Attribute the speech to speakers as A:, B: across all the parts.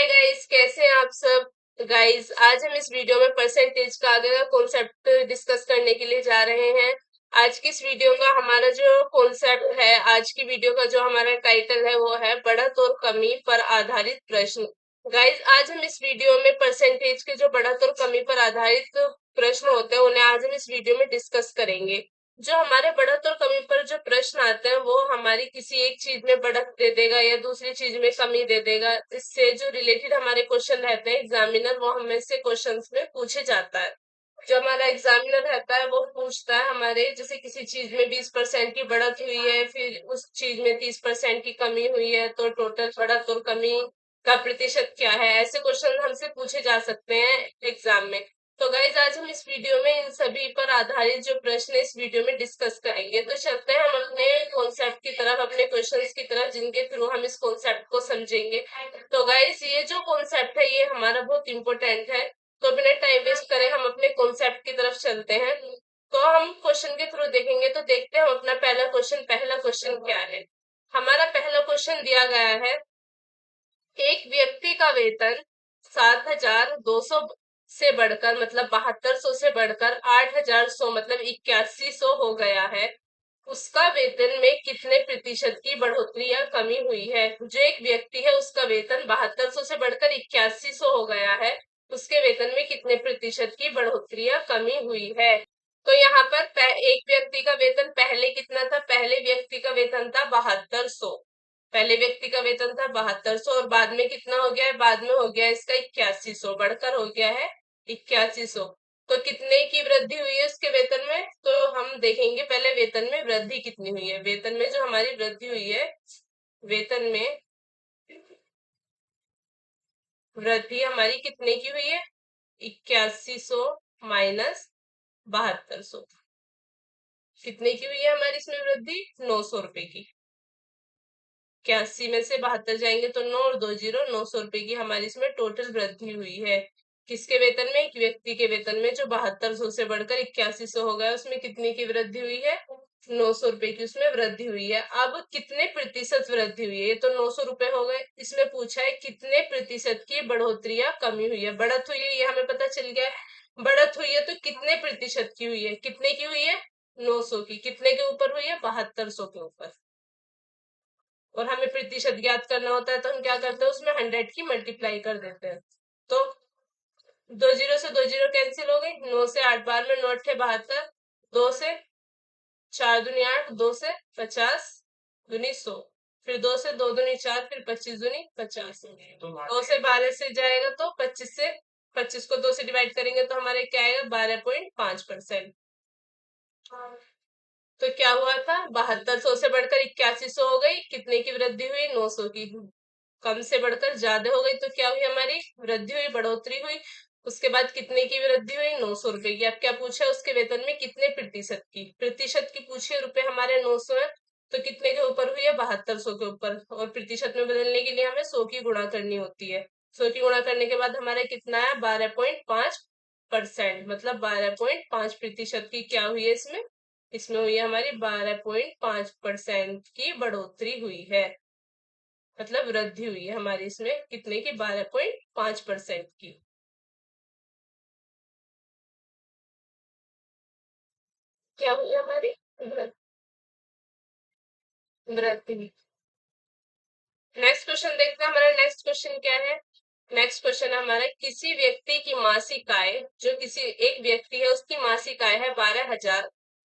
A: Guys, कैसे हैं आप सब। गाइस, आज हम इस वीडियो में परसेंटेज का आगे का कॉन्सेप्ट डिस्कस करने के लिए जा रहे हैं। आज की इस वीडियो का हमारा जो कॉन्सेप्ट है, आज की वीडियो का जो हमारा टाइटल है वो है बढ़त और कमी पर आधारित प्रश्न। गाइस, आज हम इस वीडियो में परसेंटेज के जो बढ़त और कमी पर आधारित प्रश्न होते हैं उन्हें आज हम इस वीडियो में डिस्कस करेंगे। जो हमारे बढ़त और कमी पर जो प्रश्न आते हैं वो हमारी किसी एक चीज में बढ़त दे देगा या दूसरी चीज में कमी दे देगा। इससे जो रिलेटेड हमारे क्वेश्चन रहते हैं एग्जामिनर वो हमें से क्वेश्चंस में पूछे जाता है। जो हमारा एग्जामिनर रहता है वो पूछता है हमारे, जैसे किसी चीज में 20% की बढ़त हुई है, फिर उस चीज में 30% की कमी हुई है, तो टोटल बढ़त और कमी का प्रतिशत क्या है। ऐसे क्वेश्चन हमसे पूछे जा सकते हैं एग्जाम में। तो गाइज, आज हम इस वीडियो में इन सभी पर आधारित जो प्रश्न है इस वीडियो में डिस्कस करेंगे। तो चलते हैं हम अपने कॉन्सेप्ट की तरफ, अपने क्वेश्चंस की तरफ, जिनके थ्रू हम इस कॉन्सेप्ट को समझेंगे। तो गाइज, ये जो कॉन्सेप्ट है ये हमारा बहुत इंपॉर्टेंट है। तो बिना टाइम वेस्ट करे हम अपने कॉन्सेप्ट की तरफ चलते हैं। तो हम क्वेश्चन के थ्रू देखेंगे। तो देखते हैं हम अपना पहला क्वेश्चन क्या है। हमारा पहला क्वेश्चन दिया गया है, एक व्यक्ति का वेतन 7,200 से बढ़कर मतलब 7200 से बढ़कर 8,100 मतलब 8100 हो गया है। उसका वेतन में कितने प्रतिशत की बढ़ोतरी या कमी हुई है। जो एक व्यक्ति है उसका वेतन 7200 से बढ़कर 8100 हो गया है, उसके वेतन में कितने प्रतिशत की बढ़ोतरी या कमी हुई है। तो यहाँ पर एक व्यक्ति का वेतन पहले कितना था, पहले व्यक्ति का वेतन था 7200। पहले व्यक्ति का वेतन था 7200 और बाद में कितना हो गया है, बाद में हो गया है इसका 8100, बढ़कर हो गया है 8100। तो कितने की वृद्धि हुई है उसके वेतन में, तो हम देखेंगे पहले वेतन में वृद्धि कितनी हुई है। वेतन में जो हमारी वृद्धि हुई है, वेतन में वृद्धि हमारी कितने की हुई है, 8100 माइनस 7200। कितने की हुई है हमारी इसमें वृद्धि, 900 रुपए की। 81 में से 72 जाएंगे तो 9 और 2 जीरो, 900 रुपए की हमारी इसमें टोटल वृद्धि हुई है। किसके वेतन में, एक व्यक्ति के वेतन में जो 7200 से बढ़कर 8100 हो गया, उसमें कितने की वृद्धि हुई है, 900 रुपए की उसमें वृद्धि हुई है। अब कितने प्रतिशत वृद्धि हुई है, ये तो 900 रुपए हो गए। इसमें पूछा है कितने प्रतिशत की बढ़ोतरी या कमी हुई है। बढ़त हुई है ये हमें पता चल गया है, बढ़त हुई है तो कितने प्रतिशत की हुई है, कितने की हुई है, 900 की। कितने के ऊपर हुई है, 7200 के ऊपर। और हमें प्रतिशत ज्ञात करना होता है तो हम क्या करते हैं, उसमें 100 की मल्टीप्लाई कर देते हैं। तो 2 जीरो से 2 जीरो कैंसिल हो गई, 9 से 8 बार में 9 अट्ठे 72, 2 से 4 दूनी 8, 2 से 50 दूनी 100, फिर 2 से 2 दूनी 4, फिर 25 दूनी 50। 2 से 12 से जाएगा तो 25 से, 25 को 2 से डिवाइड करेंगे तो हमारे क्या आएगा, 12.5%। तो क्या हुआ था, 7200 से बढ़कर 8100 हो गई, कितने की वृद्धि हुई, 900 की। कम से बढ़कर ज्यादा हो गई तो क्या हुई, हमारी वृद्धि हुई, बढ़ोतरी हुई। उसके बाद कितने की वृद्धि हुई, 900 रुपए की। अब क्या पूछा है, उसके वेतन में कितने प्रतिशत की, प्रतिशत की पूछी है। रुपए हमारे 900 है तो कितने के ऊपर हुई है, 7200 के ऊपर। और प्रतिशत में बदलने के लिए हमें 100 की गुणा करनी होती है। 100 की गुणा करने के बाद हमारे कितना है, 12.5%, मतलब 12.5% की क्या हुई है इसमें, इसमें हुई है हमारी 12.5% की बढ़ोतरी हुई है। मतलब वृद्धि हुई है हमारी इसमें कितने की, 12.5% की। क्या हुई हमारी वृद्धि। नेक्स्ट क्वेश्चन देखते हैं, हमारा नेक्स्ट क्वेश्चन क्या है। नेक्स्ट क्वेश्चन है हमारा, किसी व्यक्ति की मासिक आय, जो किसी एक व्यक्ति है उसकी मासिक आय है 12,000,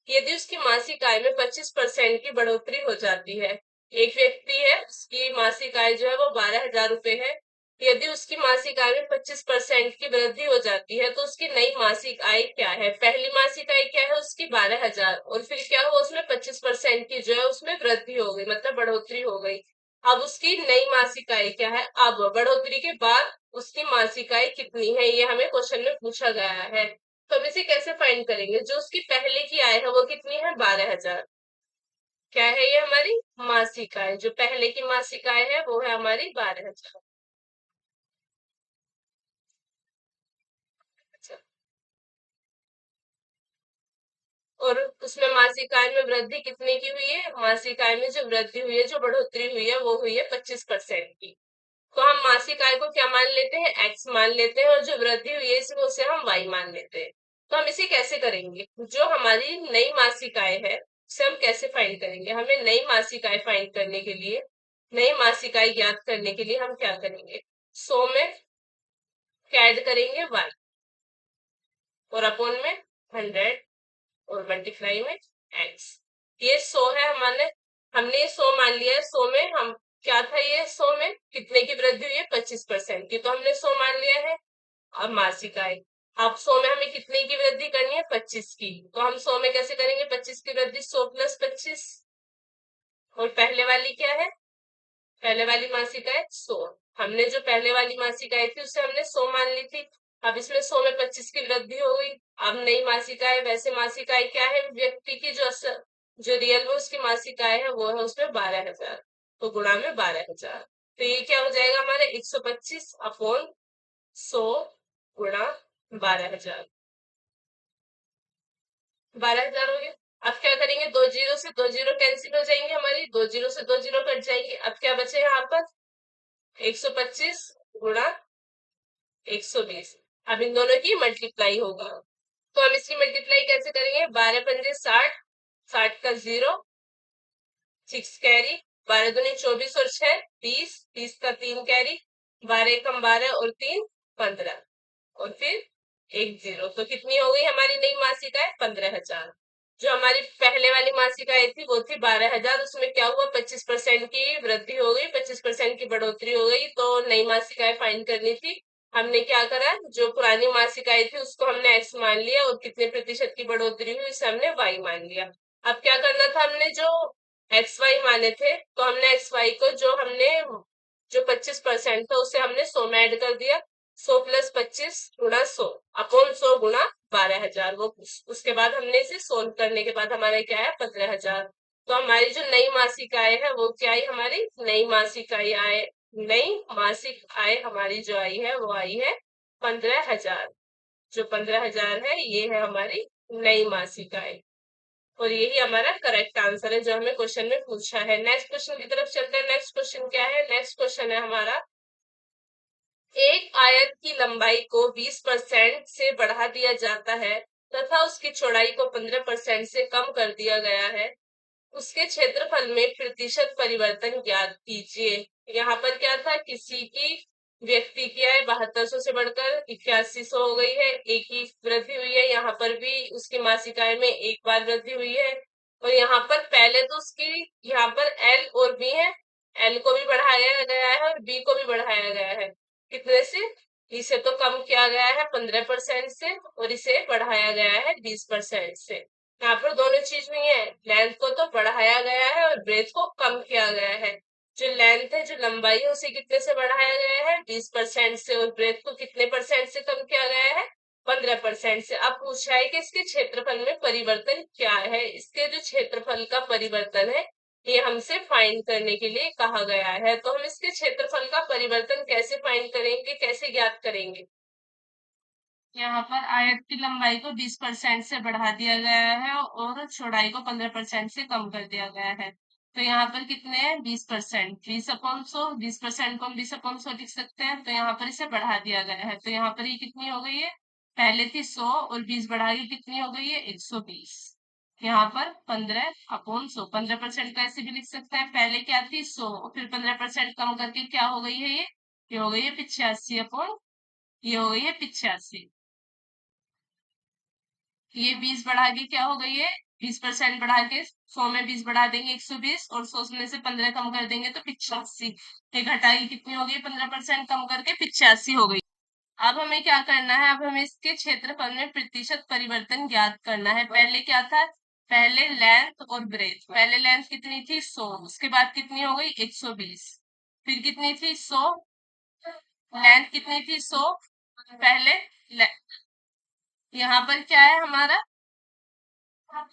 A: यदि उसकी मासिक आय में 25% की बढ़ोतरी हो जाती है। एक व्यक्ति है उसकी मासिक आय जो है वो 12,000 रुपए है, यदि उसकी मासिक आय में 25% की वृद्धि हो जाती है तो उसकी नई मासिक आय क्या है। पहली मासिक आय क्या है उसकी, 12,000, और फिर क्या हुआ उसमें 25% की जो है उसमें वृद्धि हो गई, मतलब बढ़ोतरी हो गई। अब उसकी नई मासिक आय क्या है, अब बढ़ोतरी के बाद उसकी मासिक आय कितनी है, ये हमें क्वेश्चन में पूछा गया है। तो हम इसे कैसे फाइंड करेंगे, जो उसकी पहले की आय है वो कितनी है, 12,000। क्या है ये हमारी मासिक आय, जो पहले की मासिक आय है वो है हमारी 12,000। अच्छा, और उसमें मासिक आय में वृद्धि कितने की हुई है, मासिक आय में जो वृद्धि हुई है, जो बढ़ोतरी हुई है वो हुई है 25% की। तो हम मासिक आय को क्या मान लेते हैं, x मान लेते हैं, और जो वृद्धि हुई है इसमें उसे हम y मान लेते हैं। तो हम इसे कैसे करेंगे, जो हमारी नई मासिक आय है उसे हम कैसे फाइंड करेंगे। हमें नई मासिक आय फाइंड करने के लिए, नई मासिक आय ज्ञात करने के लिए हम क्या करेंगे, 100 में ऐड करेंगे y, और अपॉन में 100, और मल्टीप्लाई में x। ये 100 है हमारे, हमने ये 100 मान लिया है। 100 में हम क्या था, ये 100 में कितने की वृद्धि हुई है, 25% की, तो हमने 100 मान लिया है। अब मासिक आय, अब 100 में हमें कितने की वृद्धि करनी है, 25 की, तो हम 100 में कैसे करेंगे 25 की वृद्धि, 100 प्लस 25। और पहले वाली क्या है, पहले वाली मासिक आय 100, हमने जो पहले वाली मासिक आय थी उसे हमने 100 मान ली थी। अब इसमें 100 में 25 की वृद्धि हो गई। अब नई मासिक आय, वैसे मासिक आय क्या है, व्यक्ति की जो जो रियल में उसकी मासिक आय है वो है उसमें 12,000, तो गुणा में 12,000, तो ये क्या हो जाएगा हमारे 125 अपॉन 100 गुणा 12,000, 12,000 हो गया। अब क्या करेंगे, दो जीरो से दो जीरो कैंसिल हो जाएंगे, हमारी दो जीरो से दो जीरो कट जाएंगे। अब क्या बचे यहाँ पर 125 गुणा 120, अब इन दोनों की मल्टीप्लाई होगा। तो हम इसकी मल्टीप्लाई कैसे करेंगे, 12 पंजे 60, 60 का 0, 6 कैरी, 12 दूनी 24 और 6 30, 30 का 3 कैरी, 12 कम 12 और 3 15, और फिर 10, तो कितनी हो गई हमारी नई मासिक आय, 15,000। जो हमारी पहले वाली मासिक आय थी वो थी 12,000, उसमें क्या हुआ 25% की वृद्धि हो गई, 25% की बढ़ोतरी हो गई, तो नई मासिक आय फाइंड करनी थी। हमने क्या करा, जो पुरानी मासिक आय थी उसको हमने x मान लिया, और कितने प्रतिशत की बढ़ोतरी हुई उसे हमने y मान लिया। अब क्या करना था, हमने जो एक्स वाई माने थे, तो हमने एक्स वाई को जो 25% था उसे हमने 100 में ऐड कर दिया। 100 प्लस 25 गुणा 100 अपॉन 100 गुणा 12,000, वो उसके बाद हमने इसे सोल्व करने के बाद हमारा क्या है 15,000। तो हमारी जो नई मासिक आय है वो क्या आई, हमारी नई मासिक आय, नई मासिक आय हमारी जो आई है वो आई है 15,000। जो 15,000 है ये है हमारी नई मासिक आय, और यही हमारा करेक्ट आंसर है जो हमें क्वेश्चन में पूछा है। नेक्स्ट क्वेश्चन की तरफ चलते हैं। नेक्स्ट क्वेश्चन क्या है, नेक्स्ट क्वेश्चन है हमारा, एक आयत की लंबाई को 20% से बढ़ा दिया जाता है तथा उसकी चौड़ाई को 15% से कम कर दिया गया है, उसके क्षेत्रफल में प्रतिशत परिवर्तन ज्ञात कीजिए। यहाँ पर क्या था, किसी की व्यक्ति की आय 7200 से बढ़कर 8100 हो गई है, एक ही वृद्धि हुई है। यहाँ पर भी उसकी मासिक आय में एक बार वृद्धि हुई है, और यहाँ पर पहले तो उसकी यहाँ पर एल और बी है, एल को भी बढ़ाया गया है और बी को भी बढ़ाया गया है। कितने से, इसे तो कम किया गया है 15% से, और इसे बढ़ाया गया है 20% से। यहाँ पर दोनों चीज हुई है, लेंथ को तो बढ़ाया गया है और ब्रेथ को कम किया गया है। जो लेंथ है, जो लंबाई है, उसे कितने से बढ़ाया गया है 20% से, और ब्रेथ को कितने परसेंट से कम किया गया है 15% से। अब पूछा है कि इसके क्षेत्रफल में परिवर्तन क्या है, इसके जो क्षेत्रफल का परिवर्तन है ये हमसे फाइंड करने के लिए कहा गया है। तो हम इसके क्षेत्रफल का परिवर्तन कैसे फाइंड करेंगे, कैसे ज्ञात करेंगे। यहाँ पर आयत की लंबाई को 20% से बढ़ा दिया गया है और चौड़ाई को 15% से कम कर दिया गया है। तो यहाँ पर कितने हैं 20%, 20/100, 20% को हम 20/100 लिख सकते हैं। तो यहाँ पर इसे बढ़ा दिया गया है, तो यहाँ पर ये कितनी हो गई है, पहले थी 100 और 20 बढ़ा के कितनी हो गई है 120। यहाँ पर 15/100, 15% का ऐसे भी लिख सकते हैं, पहले क्या थी 100 फिर 15% कम करके क्या हो गई है, ये हो गई है 85/, ये हो गई है 85। ये 20 बढ़ा के क्या हो गई है, 20% बढ़ा के 100 में 20 बढ़ा देंगे 120, और 100 में से 15 कम कर देंगे तो 85। ये घटाई कितनी हो गई, 15% कम करके 85 हो गई। अब हमें क्या करना है, अब हमें इसके क्षेत्रफल में प्रतिशत परिवर्तन ज्ञात करना है। पहले क्या था, पहले लेंथ और ब्रेथ, पहले लेंथ कितनी थी 100, उसके बाद कितनी हो गई 120, फिर कितनी थी 100, लेंथ कितनी थी 100 पहले, यहाँ पर क्या है हमारा,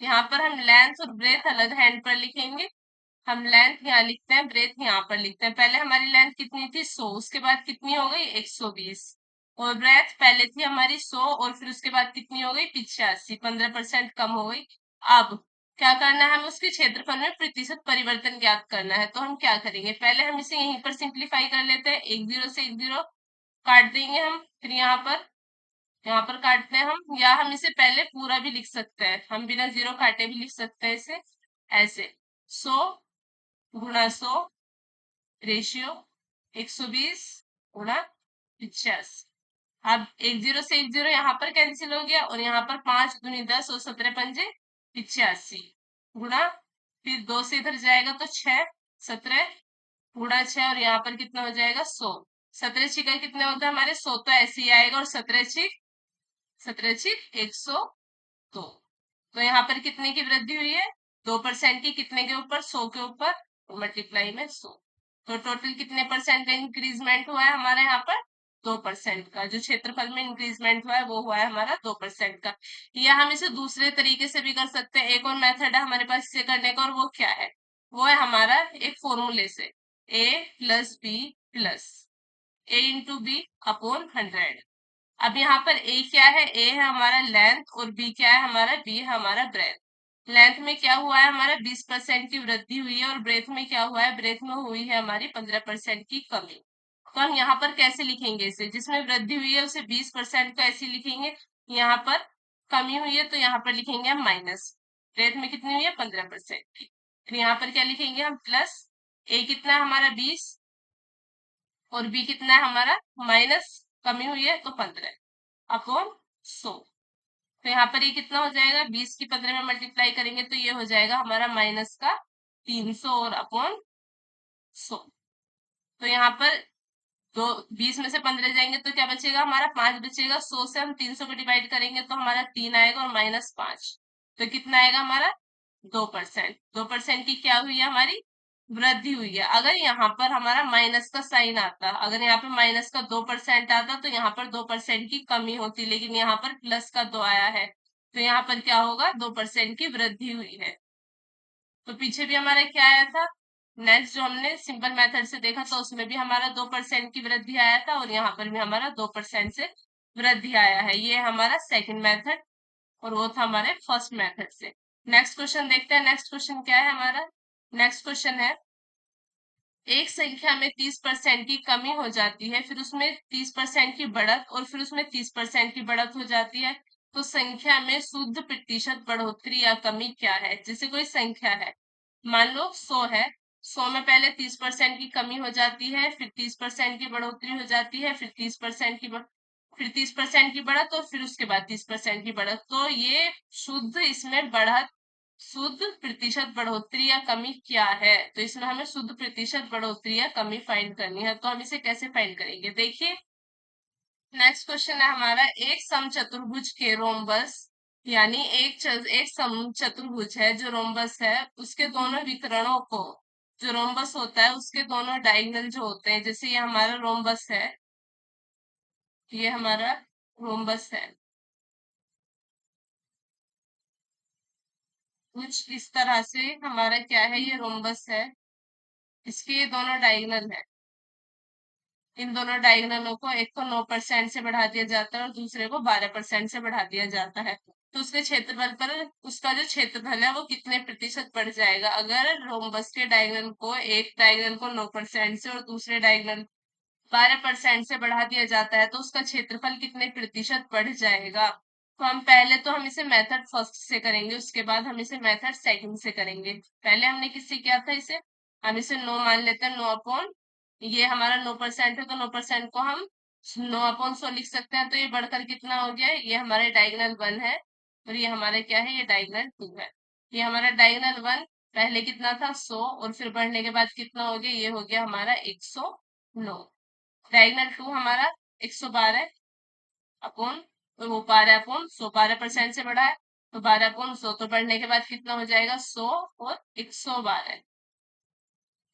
A: यहाँ पर हम लेंथ और ब्रेथ अलग हैंड पर लिखेंगे। हम लेंथ यहाँ लिखते हैं, ब्रेथ यहाँ पर लिखते हैं। पहले हमारी लेंथ कितनी थी 100, उसके बाद कितनी हो गई 120, और ब्रेथ पहले थी हमारी 100 और फिर उसके बाद कितनी हो गई 85, 15% कम हो गई। अब क्या करना है, हमें उसके क्षेत्रफल में प्रतिशत परिवर्तन ज्ञात करना है। तो हम क्या करेंगे, पहले हम इसे यहीं पर सिंप्लीफाई कर लेते हैं। एक जीरो से एक जीरो काट देंगे हम, फिर यहाँ पर काटते हैं हम, या हम इसे पहले पूरा भी लिख सकते हैं, हम बिना जीरो काटे भी लिख सकते हैं इसे ऐसे। 100 × 100 रेशियो 120 × 50। अब एक जीरो से एक जीरो यहाँ पर कैंसिल हो गया, और यहाँ पर 5 दूनी 10 और 17 पंजे 85 गुणा, फिर 2 से इधर जाएगा तो 6, 17 गुणा 6, और यहाँ पर कितना हो जाएगा 100। 17 छिका कितने होता है हमारे 100, तो ऐसे ही आएगा, और 17 छिक 102। तो यहाँ पर कितने की वृद्धि हुई है, 2% की, कितने के ऊपर, 100 के ऊपर, मल्टीप्लाई में 100। तो टोटल कितने परसेंट का इंक्रीजमेंट हुआ है हमारे यहाँ पर, 2% का। जो क्षेत्रफल में इंक्रीजमेंट हुआ है वो हुआ है हमारा 2% का। या हम इसे दूसरे तरीके से भी कर सकते हैं, एक और मेथड है हमारे पास इसे करने का, और वो क्या है, वो है हमारा एक फॉर्मूले से, a + b plus a × b/100। अब यहाँ पर a क्या है, a है हमारा लेंथ, और b क्या है हमारा, b है हमारा ब्रेथ। लेंथ में क्या हुआ है हमारा 20% की वृद्धि हुई है, और ब्रेथ में क्या हुआ है, ब्रेथ में हुई है हमारी 15% की कमी। तो हम यहाँ पर कैसे लिखेंगे इसे, जिसमें वृद्धि हुई है उसे 20% को ऐसे लिखेंगे, यहाँ पर कमी हुई है तो यहाँ पर लिखेंगे हम माइनस। ब्रेथ में कितनी हुई है 15% की, फिर यहाँ पर क्या लिखेंगे हम प्लस। a कितना है हमारा 20, और b कितना है हमारा माइनस, कमी हुई है तो 15/100। तो यहाँ पर ये कितना हो जाएगा, 20 की 15 में मल्टीप्लाई करेंगे तो ये हो जाएगा हमारा माइनस का 300 और अपॉन 100। तो यहाँ पर दो 20 में से 15 जाएंगे तो क्या बचेगा हमारा 5 बचेगा। 100 से हम 300 को डिवाइड करेंगे तो हमारा 3 आएगा, और -5, तो कितना आएगा हमारा 2%। 2% की क्या हुई है हमारी वृद्धि हुई है। अगर यहाँ पर हमारा माइनस का साइन आता, अगर यहाँ पे माइनस का 2% आता तो यहाँ पर 2% की कमी होती, लेकिन यहाँ पर प्लस का 2 आया है तो यहाँ पर क्या होगा 2% की वृद्धि हुई है। तो पीछे भी हमारा क्या आया था, नेक्स्ट जो हमने सिंपल मेथड से देखा था उसमें भी हमारा 2% की वृद्धि आया था, और यहाँ पर भी हमारा 2% से वृद्धि आया है। ये हमारा सेकंड मेथड, और वो था हमारे फर्स्ट मेथड से। नेक्स्ट क्वेश्चन देखते हैं। नेक्स्ट क्वेश्चन क्या है हमारा, नेक्स्ट क्वेश्चन है, एक संख्या में 30% की कमी हो जाती है, फिर उसमें 30% की बढ़त, और फिर उसमें 30% की बढ़त हो जाती है, तो संख्या में शुद्ध प्रतिशत बढ़ोतरी या कमी क्या है। जैसे कोई संख्या है, मान लो 100 है, 100 में पहले 30% की कमी हो जाती है, फिर 30% की बढ़ोतरी हो जाती है, फिर 30% की बढ़त, और फिर उसके बाद 30% की बढ़त। तो ये शुद्ध इसमें बढ़त, शुद्ध प्रतिशत बढ़ोतरी या कमी क्या है, तो इसमें हमें शुद्ध प्रतिशत बढ़ोतरी या कमी फाइंड करनी है। तो हम इसे कैसे फाइंड करेंगे, देखिए नेक्स्ट क्वेश्चन है हमारा, एक समचतुर्भुज के रोम्बस, यानी एक समचतुर्भुज है जो रोम्बस है, उसके दोनों विकर्णों को, जो रोम्बस होता है उसके दोनों डायगोनल जो होते हैं, जैसे ये हमारा रोम्बस है, ये हमारा रोम्बस है, कुछ इस तरह से हमारा क्या है, ये रोम्बस है, इसके ये दोनों डायगोनल है। इन दोनों डायगोनलों को, एक को 9% से बढ़ा दिया जाता है और दूसरे को 12% से बढ़ा दिया जाता है, तो उसके क्षेत्रफल पर उसका जो क्षेत्रफल है वो कितने प्रतिशत बढ़ जाएगा। अगर रोम्बस के डायगोनल को, एक डायगोनल को 9% से और दूसरे डायगोनल 12% से बढ़ा दिया जाता है, तो उसका क्षेत्रफल कितने प्रतिशत बढ़ जाएगा। तो हम पहले तो हम इसे मेथड फर्स्ट से करेंगे, उसके बाद हम इसे मेथड सेकंड से करेंगे। पहले हमने किससे किया था इसे, हम इसे 9 मान लेते हैं, 9/, ये हमारा 9% है तो 9% को हम 9/100 लिख सकते हैं। तो ये बढ़कर कितना हो गया, ये हमारे डायगोनल 1 है, और ये हमारे क्या है, ये डायगोनल 2 है। ये हमारा डायगोनल 1 पहले कितना था 100, और फिर बढ़ने के बाद कितना हो गया, ये हो गया हमारा 109। डायगोनल 2 हमारा 112 अपॉन, तो वो 12/100, 12% से बढ़ा है तो 12/100, तो बढ़ने के बाद कितना हो जाएगा 100 और 112।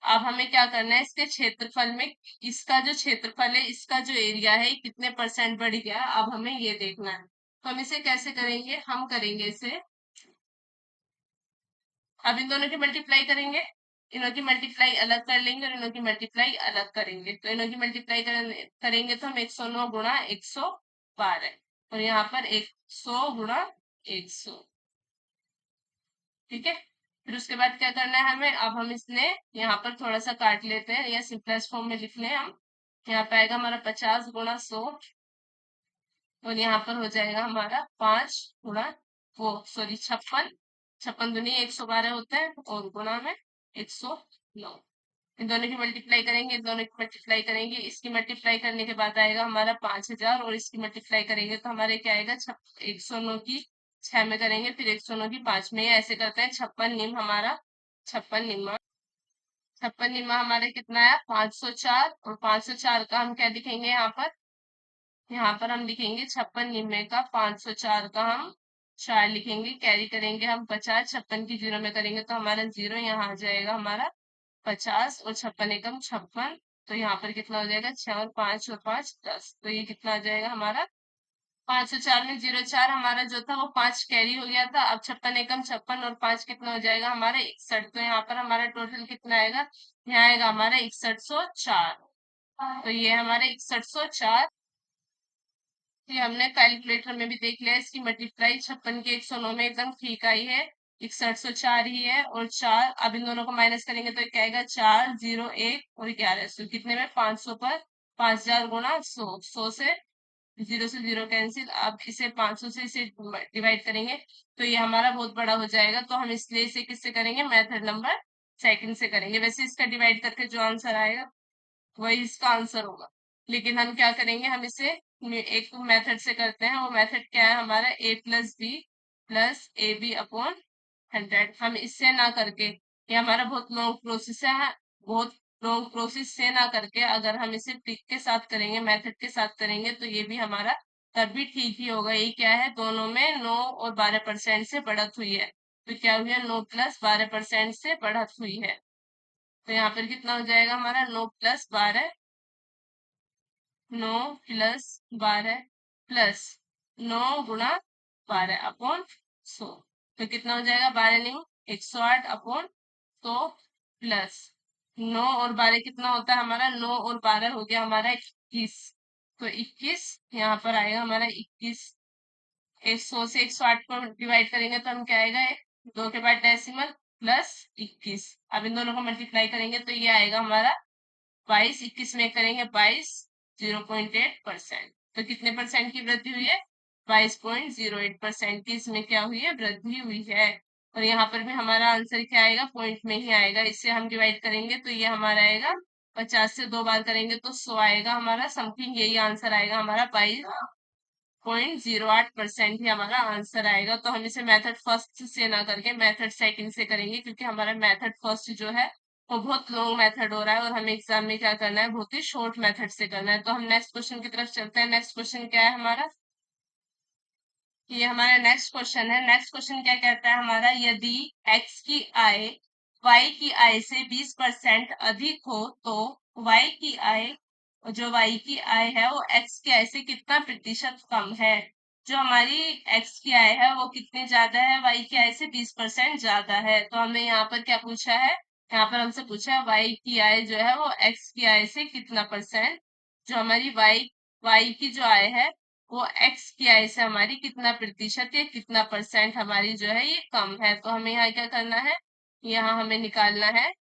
A: अब हमें क्या करना है, इसके क्षेत्रफल में, इसका जो क्षेत्रफल है, इसका जो एरिया है कितने परसेंट बढ़ गया, अब हमें ये देखना है। तो हम इसे कैसे करेंगे, हम करेंगे इसे, अब इन दोनों की मल्टीप्लाई करेंगे, इनों की मल्टीप्लाई अलग कर लेंगे और इनों की मल्टीप्लाई अलग करेंगे। तो इनों की मल्टीप्लाई करेंगे तो हम 109 × 112, और यहाँ पर 100 × 100, ठीक है। फिर उसके बाद क्या करना है हमें, अब हम इसने यहाँ पर थोड़ा सा काट लेते हैं या सिंपलेस्ट फॉर्म में लिख लें हम। यहाँ पे आएगा हमारा 50 × 100 और यहाँ पर हो जाएगा हमारा 56 छप्पन दूनी 112 होते हैं और गुणा में 109। इन दोनों की मल्टीप्लाई करेंगे, इन दोनों की मल्टीप्लाई करेंगे, इसकी मल्टीप्लाई करने के बाद आएगा हमारा 5000 और इसकी मल्टीप्लाई करेंगे तो हमारे क्या आएगा 109 की 6 में करेंगे, फिर 109 की 5 में, ऐसे करते हैं। 56 निम्न हमारा कितना है 504 और 504 का हम क्या लिखेंगे यहाँ पर हम लिखेंगे 56 निम्न का 504 का हम 4 लिखेंगे, कैरी करेंगे हम 50, 56 की 0 में करेंगे तो हमारा 0 यहाँ आ जाएगा हमारा 50 और 56 × 56, तो यहाँ पर कितना हो जाएगा 6 और 5 और 5 10, तो ये कितना आ जाएगा हमारा 504 में 04 हमारा जो था वो 5 कैरी हो गया था। अब 56 × 56 और 5 कितना हो जाएगा हमारा 61, तो यहाँ पर हमारा टोटल कितना आएगा, यहाँ आएगा हमारा 6104, तो ये हमारा 6104। ये हमने कैलकुलेटर में भी देख लिया, इसकी मल्टीप्लाई 56 की 109 में एकदम ठीक आई है, 6104 ही है और 4, अब इन दोनों को माइनस करेंगे तो क्या आएगा 401 और 1100, कितने में 500 पर 5000 गुणा 100 से 0 कैंसिल। अब इसे 500 से इसे डिवाइड करेंगे तो ये हमारा बहुत बड़ा हो जाएगा, तो हम इसलिए इसे किससे करेंगे, मेथड नंबर सेकंड से करेंगे। वैसे इसका डिवाइड करके जो आंसर आएगा वही इसका आंसर होगा, लेकिन हम क्या करेंगे, हम इसे एक मेथड से करते हैं। वो मेथड क्या है हमारा, a+b+ab/100। हम इससे ना करके, ये हमारा बहुत लॉन्ग प्रोसेस है, बहुत लॉन्ग प्रोसेस से ना करके अगर हम इसे ट्रिक के साथ करेंगे, मेथड के साथ करेंगे तो ये भी हमारा तब भी ठीक ही होगा। ये क्या है, दोनों में 9 और 12% से बढ़त हुई है, तो क्या हुई है 9 + 12% से बढ़त हुई है, तो यहाँ पर कितना हो जाएगा हमारा 9 + 12 प्लस 9 × 12/100, तो कितना हो जाएगा 12 नहीं 108/100 प्लस 9 और 12 कितना होता है हमारा, 9 और 12 हो गया हमारा 21, तो 21 यहाँ पर आएगा हमारा 21। 100 से 108 को डिवाइड करेंगे तो हम क्या आएगा, 2 के बाद डेसिमल प्लस 21, अब इन दोनों को मल्टीप्लाई करेंगे तो ये आएगा हमारा 22, 21 में करेंगे 22, 0.8%, तो कितने परसेंट की वृद्धि हुई है, 22.08% की इसमें क्या हुई है, वृद्धि हुई है। और यहाँ पर भी हमारा आंसर क्या आएगा, पॉइंट में ही आएगा, इससे हम डिवाइड करेंगे तो ये हमारा आएगा 50 से 2 बार करेंगे तो 100 आएगा हमारा, समथिंग यही आंसर आएगा हमारा 22.08% ही हमारा आंसर आएगा। तो हम इसे मेथड फर्स्ट से ना करके मेथड सेकंड से करेंगे, क्योंकि हमारा मेथड फर्स्ट जो है वो बहुत लॉन्ग मेथड हो रहा है और हमें एग्जाम में क्या करना है, बहुत ही शॉर्ट मेथड से करना है। तो हम नेक्स्ट क्वेश्चन की तरफ चलते हैं। नेक्स्ट क्वेश्चन क्या है हमारा, ये हमारा नेक्स्ट क्वेश्चन है। नेक्स्ट क्वेश्चन क्या कहता है हमारा, यदि x की आय y की आय से 20% अधिक हो तो y की आय, जो y की आय है वो x की आय से कितना प्रतिशत कम है। जो हमारी x की आय है वो कितनी ज्यादा है, y की आय से 20% ज्यादा है। तो हमें यहाँ पर क्या पूछा है, यहाँ पर हमसे पूछा है y की आय जो है वो x की आय से कितना परसेंट, जो हमारी y की जो आय है वो x की आय से हमारी कितना प्रतिशत या कितना परसेंट हमारी जो है ये कम है। तो हमें यहाँ क्या करना है, यहाँ हमें निकालना है,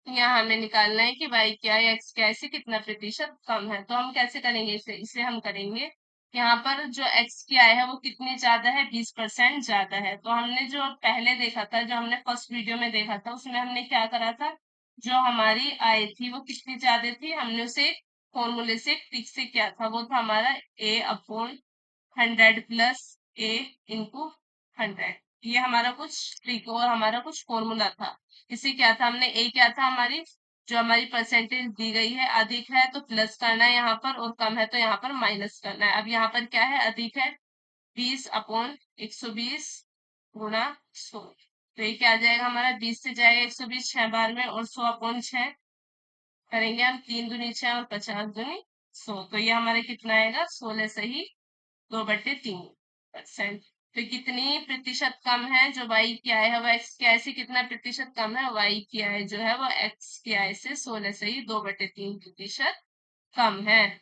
A: यहाँ हमें निकालना है कि y की आय x की आय से कितना प्रतिशत कम है। तो हम कैसे करेंगे इसे हम करेंगे, यहाँ पर जो x की आय है वो कितनी ज्यादा है, 20% ज्यादा है। तो हमने जो पहले देखा था, जो हमने फर्स्ट वीडियो में देखा था, उसमें हमने क्या करा था, जो हमारी आय थी वो कितनी ज्यादा थी, हमने उसे फॉर्मूले से ट्रिक से किया था, वो था हमारा a/100 प्लस a/100। ये हमारा कुछ ट्रिक और हमारा कुछ फॉर्मूला था। इसे क्या था, हमने a क्या था, हमारी जो हमारी परसेंटेज दी गई है, अधिक है तो प्लस करना है यहाँ पर और कम है तो यहाँ पर माइनस करना है। अब यहाँ पर क्या है, अधिक है 20/120 गुणा 100, तो ये क्या आ जाएगा हमारा, 20 से जाएगा 120 6 बार में और 100/6 करेंगे हम, 3 दूनी 6 और 50 दूनी 100, तो ये हमारे कितना आएगा 16 सही 2/3%। तो कितनी प्रतिशत कम है, जो y की आय है वो x की आय से कितना प्रतिशत कम है, y की आय जो है वो x की आय से 16 सही 2/3% कम है।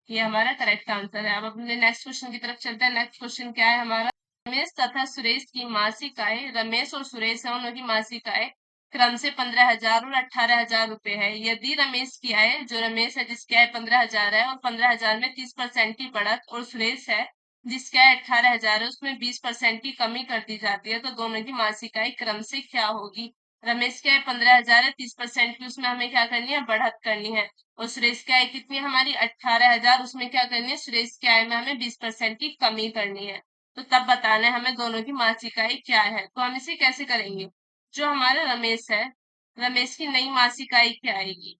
A: ये हमारा करेक्ट आंसर है। अब अपने नेक्स्ट क्वेश्चन की तरफ चलते हैं। नेक्स्ट क्वेश्चन क्या है हमारा, रमेश तथा सुरेश की मासिक आय, रमेश और सुरेश है उनकी मासिक आय क्रम से 15,000 और 18,000 रुपए है। यदि रमेश की आय, जो रमेश है जिसकी आय 15,000 है और 15,000 में 30% की बढ़त, और सुरेश है जिसकी आय 18,000 है उसमें 20% की कमी कर दी जाती है, तो दोनों की मासिक आय क्रम से क्या होगी। रमेश की आय 15,000 है, 30% की उसमें हमें क्या करनी है, बढ़त करनी है। और सुरेश की आय कितनी है हमारी, 18,000, उसमें क्या करनी है, सुरेश की आय में हमें 20% की कमी करनी है। तो तब बताना है हमें दोनों की मासिक आय क्या है। तो हम इसे कैसे करेंगे, जो हमारा रमेश है, रमेश की नई मासिक आय क्या आएगी,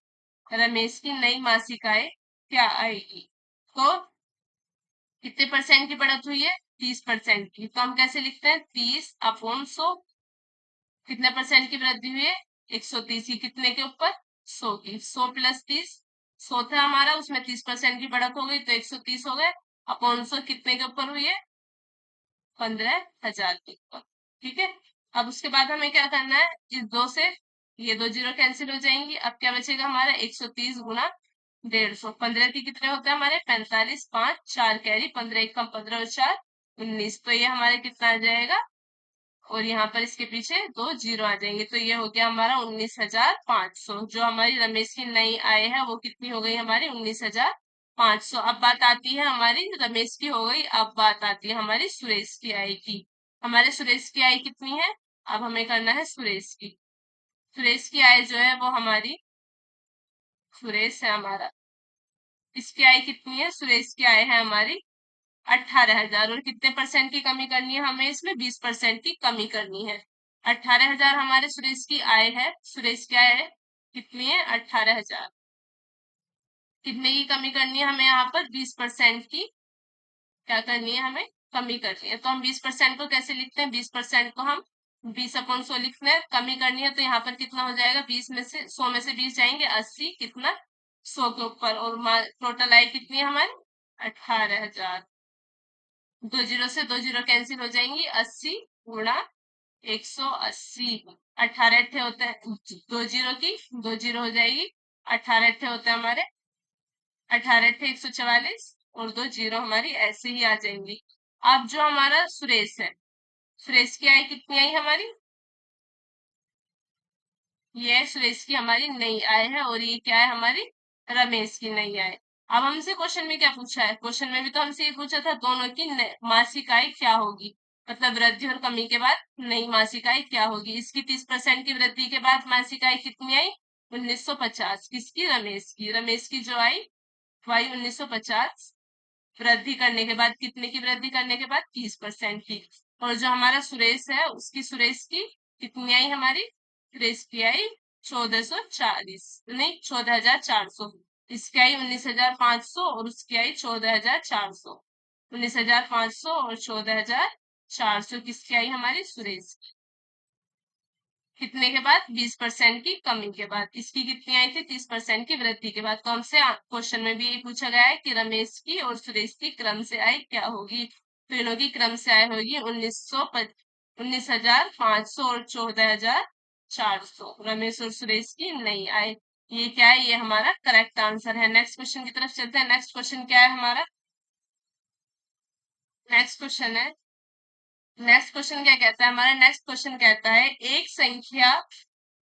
A: रमेश की नई मासिक आय क्या आएगी, तो कितने परसेंट की बढ़त हुई है, 30% की। तो हम कैसे लिखते हैं, 30/100, कितने परसेंट की वृद्धि हुई है, 130 की, कितने के ऊपर, 100 की, 100 + 30, 100 था हमारा, उसमें 30% की बढ़त हो गई तो 130 हो गए, अपॉन 100 कितने के ऊपर हुई है, 15,000 के ऊपर। ठीक है, अब उसके बाद हमें क्या करना है, इस दो से ये दो जीरो कैंसिल हो जाएंगी। अब क्या बचेगा हमारा, 130 गुना 150, 15 के कितने होते हैं हमारे, 45, 5 4 कैरी, 15 1 कम 15 और 4 19, तो ये हमारे कितना आ जाएगा, और यहाँ पर इसके पीछे दो जीरो आ जाएंगे, तो ये हो गया हमारा 19,500। जो हमारी रमेश की नई आय है वो कितनी हो गई हमारी, 19,500। अब बात आती है हमारी, रमेश की हो गई, अब बात आती है हमारी सुरेश की आय की। हमारे सुरेश की आय कितनी है, अब हमें करना है सुरेश की। सुरेश की आय जो है वो हमारी, सुरेश है हमारा, इसकी आय कितनी है, सुरेश की आय है हमारी 18,000, और कितने परसेंट की कमी करनी है हमें, इसमें 20% की कमी करनी है। 18,000 हमारे सुरेश की आय है, सुरेश की आय कितनी है, 18,000, कितने की कमी करनी है हमें यहाँ पर, 20% की क्या करनी है, हमें कमी करनी है। तो हम 20% को कैसे लिखते हैं, 20% को हम 20/100 लिखते हैं, कमी करनी है तो यहाँ पर कितना हो जाएगा, 20 में से 100 में से 20 जाएंगे, 80, कितना, 100 के ऊपर, और टोटल आय कितनी है हमारी, 18,000। दो जीरो से दो जीरो कैंसिल हो जाएंगी, 80 गुणा 180, 18 अट्ठे होते हैं, दो जीरो की दो जीरो हो जाएगी, 18 अट्ठे होते हैं हमारे, 18 अट्ठे 144, और दो जीरो हमारी ऐसे ही आ जाएंगी। अब जो हमारा सुरेश है, सुरेश की आय कितनी आई हमारी, ये सुरेश की हमारी नई आय है, और ये क्या है हमारी, रमेश की नई आय। अब हमसे क्वेश्चन में क्या पूछा है, क्वेश्चन में भी तो हमसे ये पूछा था दोनों की मासिक आय क्या होगी, मतलब वृद्धि और कमी के बाद नई मासिक आय क्या होगी। इसकी 30% की वृद्धि के बाद मासिक आय कितनी आई, 1950, किसकी, रमेश की। रमेश की जो आई वाई 1950, वृद्धि करने के बाद, कितने की वृद्धि करने के बाद, 30% की। और जो हमारा सुरेश है उसकी, सुरेश की कितनी आई हमारी, सुरेश की आई 1440, नहीं 14,400, इसकी आई 19,500 और उसकी आई 14,400, 19,500 और 14,400 किसकी आई हमारी, सुरेश की। कितने के बाद, 20% की कमी के बाद। इसकी कितनी आई थी, 30% की वृद्धि के बाद। तो हमसे क्वेश्चन में भी यही पूछा गया है कि रमेश की और सुरेश की क्रम से आय क्या होगी, तो इनों की क्रम से आय होगी 19,500 और 14,400, रमेश और सुरेश की नई आय। ये क्या है, ये हमारा करेक्ट आंसर है। नेक्स्ट क्वेश्चन की तरफ चलते हैं। नेक्स्ट क्वेश्चन क्या है हमारा, नेक्स्ट क्वेश्चन है, नेक्स्ट क्वेश्चन क्या कहता है हमारा, नेक्स्ट क्वेश्चन कहता है एक संख्या,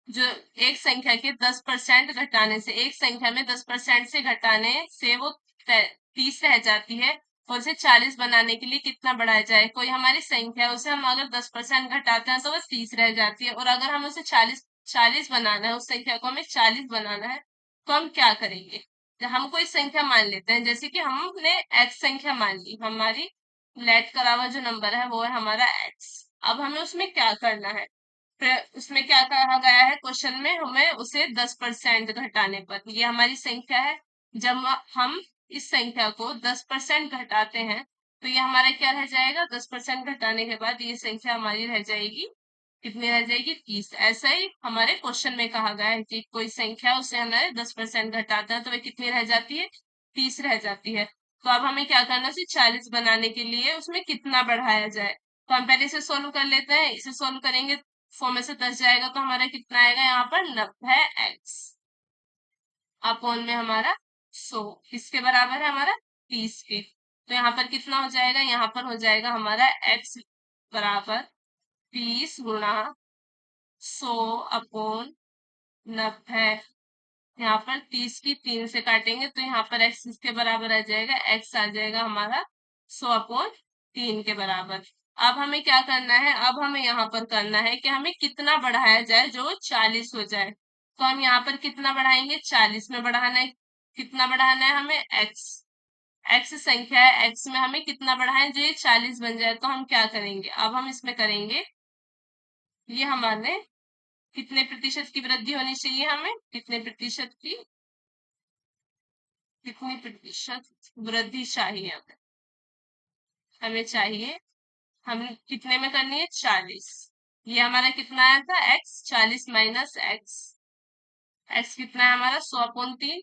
A: जो एक संख्या के 10% घटाने से, एक संख्या में 10% से घटाने से वो 30 रह जाती है, और उसे 40 बनाने के लिए कितना बढ़ाया जाए। कोई हमारी संख्या, उसे हम अगर 10% घटाते हैं तो वो 30 रह जाती है, और अगर हम उसे 40 बनाना है, उस संख्या को हमें 40 बनाना है, तो हम क्या करेंगे। हम कोई संख्या मान लेते हैं, जैसे कि हमने x संख्या मान ली, हमारी लेट करा हुआ जो नंबर है वो है हमारा x। अब हमें उसमें क्या करना है, फिर उसमें क्या कहा गया है क्वेश्चन में, हमें उसे 10% घटाने पर, ये हमारी संख्या है, जब हम इस संख्या को 10% घटाते हैं तो ये हमारा क्या रह जाएगा, 10% घटाने के बाद ये संख्या हमारी रह जाएगी, कितनी रह जाएगी, 30। ऐसा ही हमारे क्वेश्चन में कहा गया है कि कोई संख्या, उसे हमें 10% घटाता है तो वह कितनी रह जाती है, 30 रह जाती है। तो अब हमें क्या करना है, उसे 40 बनाने के लिए उसमें कितना बढ़ाया जाए। तो हम पहले इसे सोल्व कर लेते हैं, इसे सोल्व करेंगे, 100 में से 10 जाएगा तो हमारा कितना आएगा, यहाँ पर 90x अपॉन में हमारा 100, किसके बराबर है हमारा, 30 के। तो यहाँ पर कितना हो जाएगा, यहाँ पर हो जाएगा हमारा x बराबर 30 गुणा 100/90। यहाँ पर 30 की 3 से काटेंगे तो यहाँ पर x किसके बराबर आ जाएगा, x आ जाएगा हमारा 100/3 के बराबर। अब हमें क्या करना है, अब हमें यहाँ पर करना है कि हमें कितना बढ़ाया जाए जो 40 हो जाए। तो हम यहाँ पर कितना बढ़ाएंगे, 40 में बढ़ाना है। कितना बढ़ाना है हमें, x। x संख्या है, x में हमें कितना बढ़ाएं जो ये 40 बन जाए। तो हम क्या करेंगे, अब हम इसमें करेंगे, ये हमारे कितने प्रतिशत की वृद्धि होनी चाहिए, हमें कितने प्रतिशत की, कितनी प्रतिशत वृद्धि चाहिए हमें चाहिए, हम कितने में करनी है, 40। ये हमारा कितना आया था, x। 40 माइनस x, x कितना है हमारा 100/3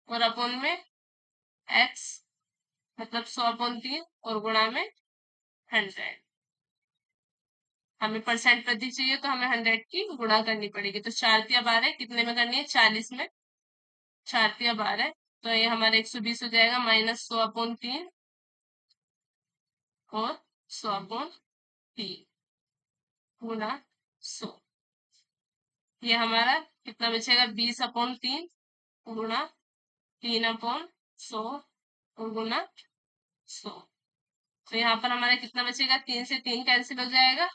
A: और अपोन में x, मतलब 100/3 और गुणा में 100। हमें परसेंट वृद्धि चाहिए तो हमें 100 की गुणा करनी पड़ेगी। तो 4×12 कितने में करनी है, 40 में। 4×12 तो ये हमारे 120 हो जाएगा, माइनस 100/3 और 100/3 गुणा 100। ये हमारा कितना बचेगा, 20/3 गुणा 3/100 और गुणा 100। तो यहाँ पर हमारा कितना बचेगा, 3 से 3 कैंसिल हो जाएगा,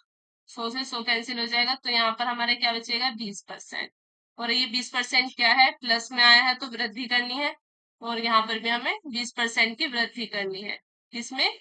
A: 100 से 100 कैंसिल हो जाएगा। तो यहाँ पर हमारे क्या बचेगा, 20%। और ये 20% क्या है, प्लस में आया है तो वृद्धि करनी है, और यहाँ पर भी हमें 20% की वृद्धि करनी है। इसमें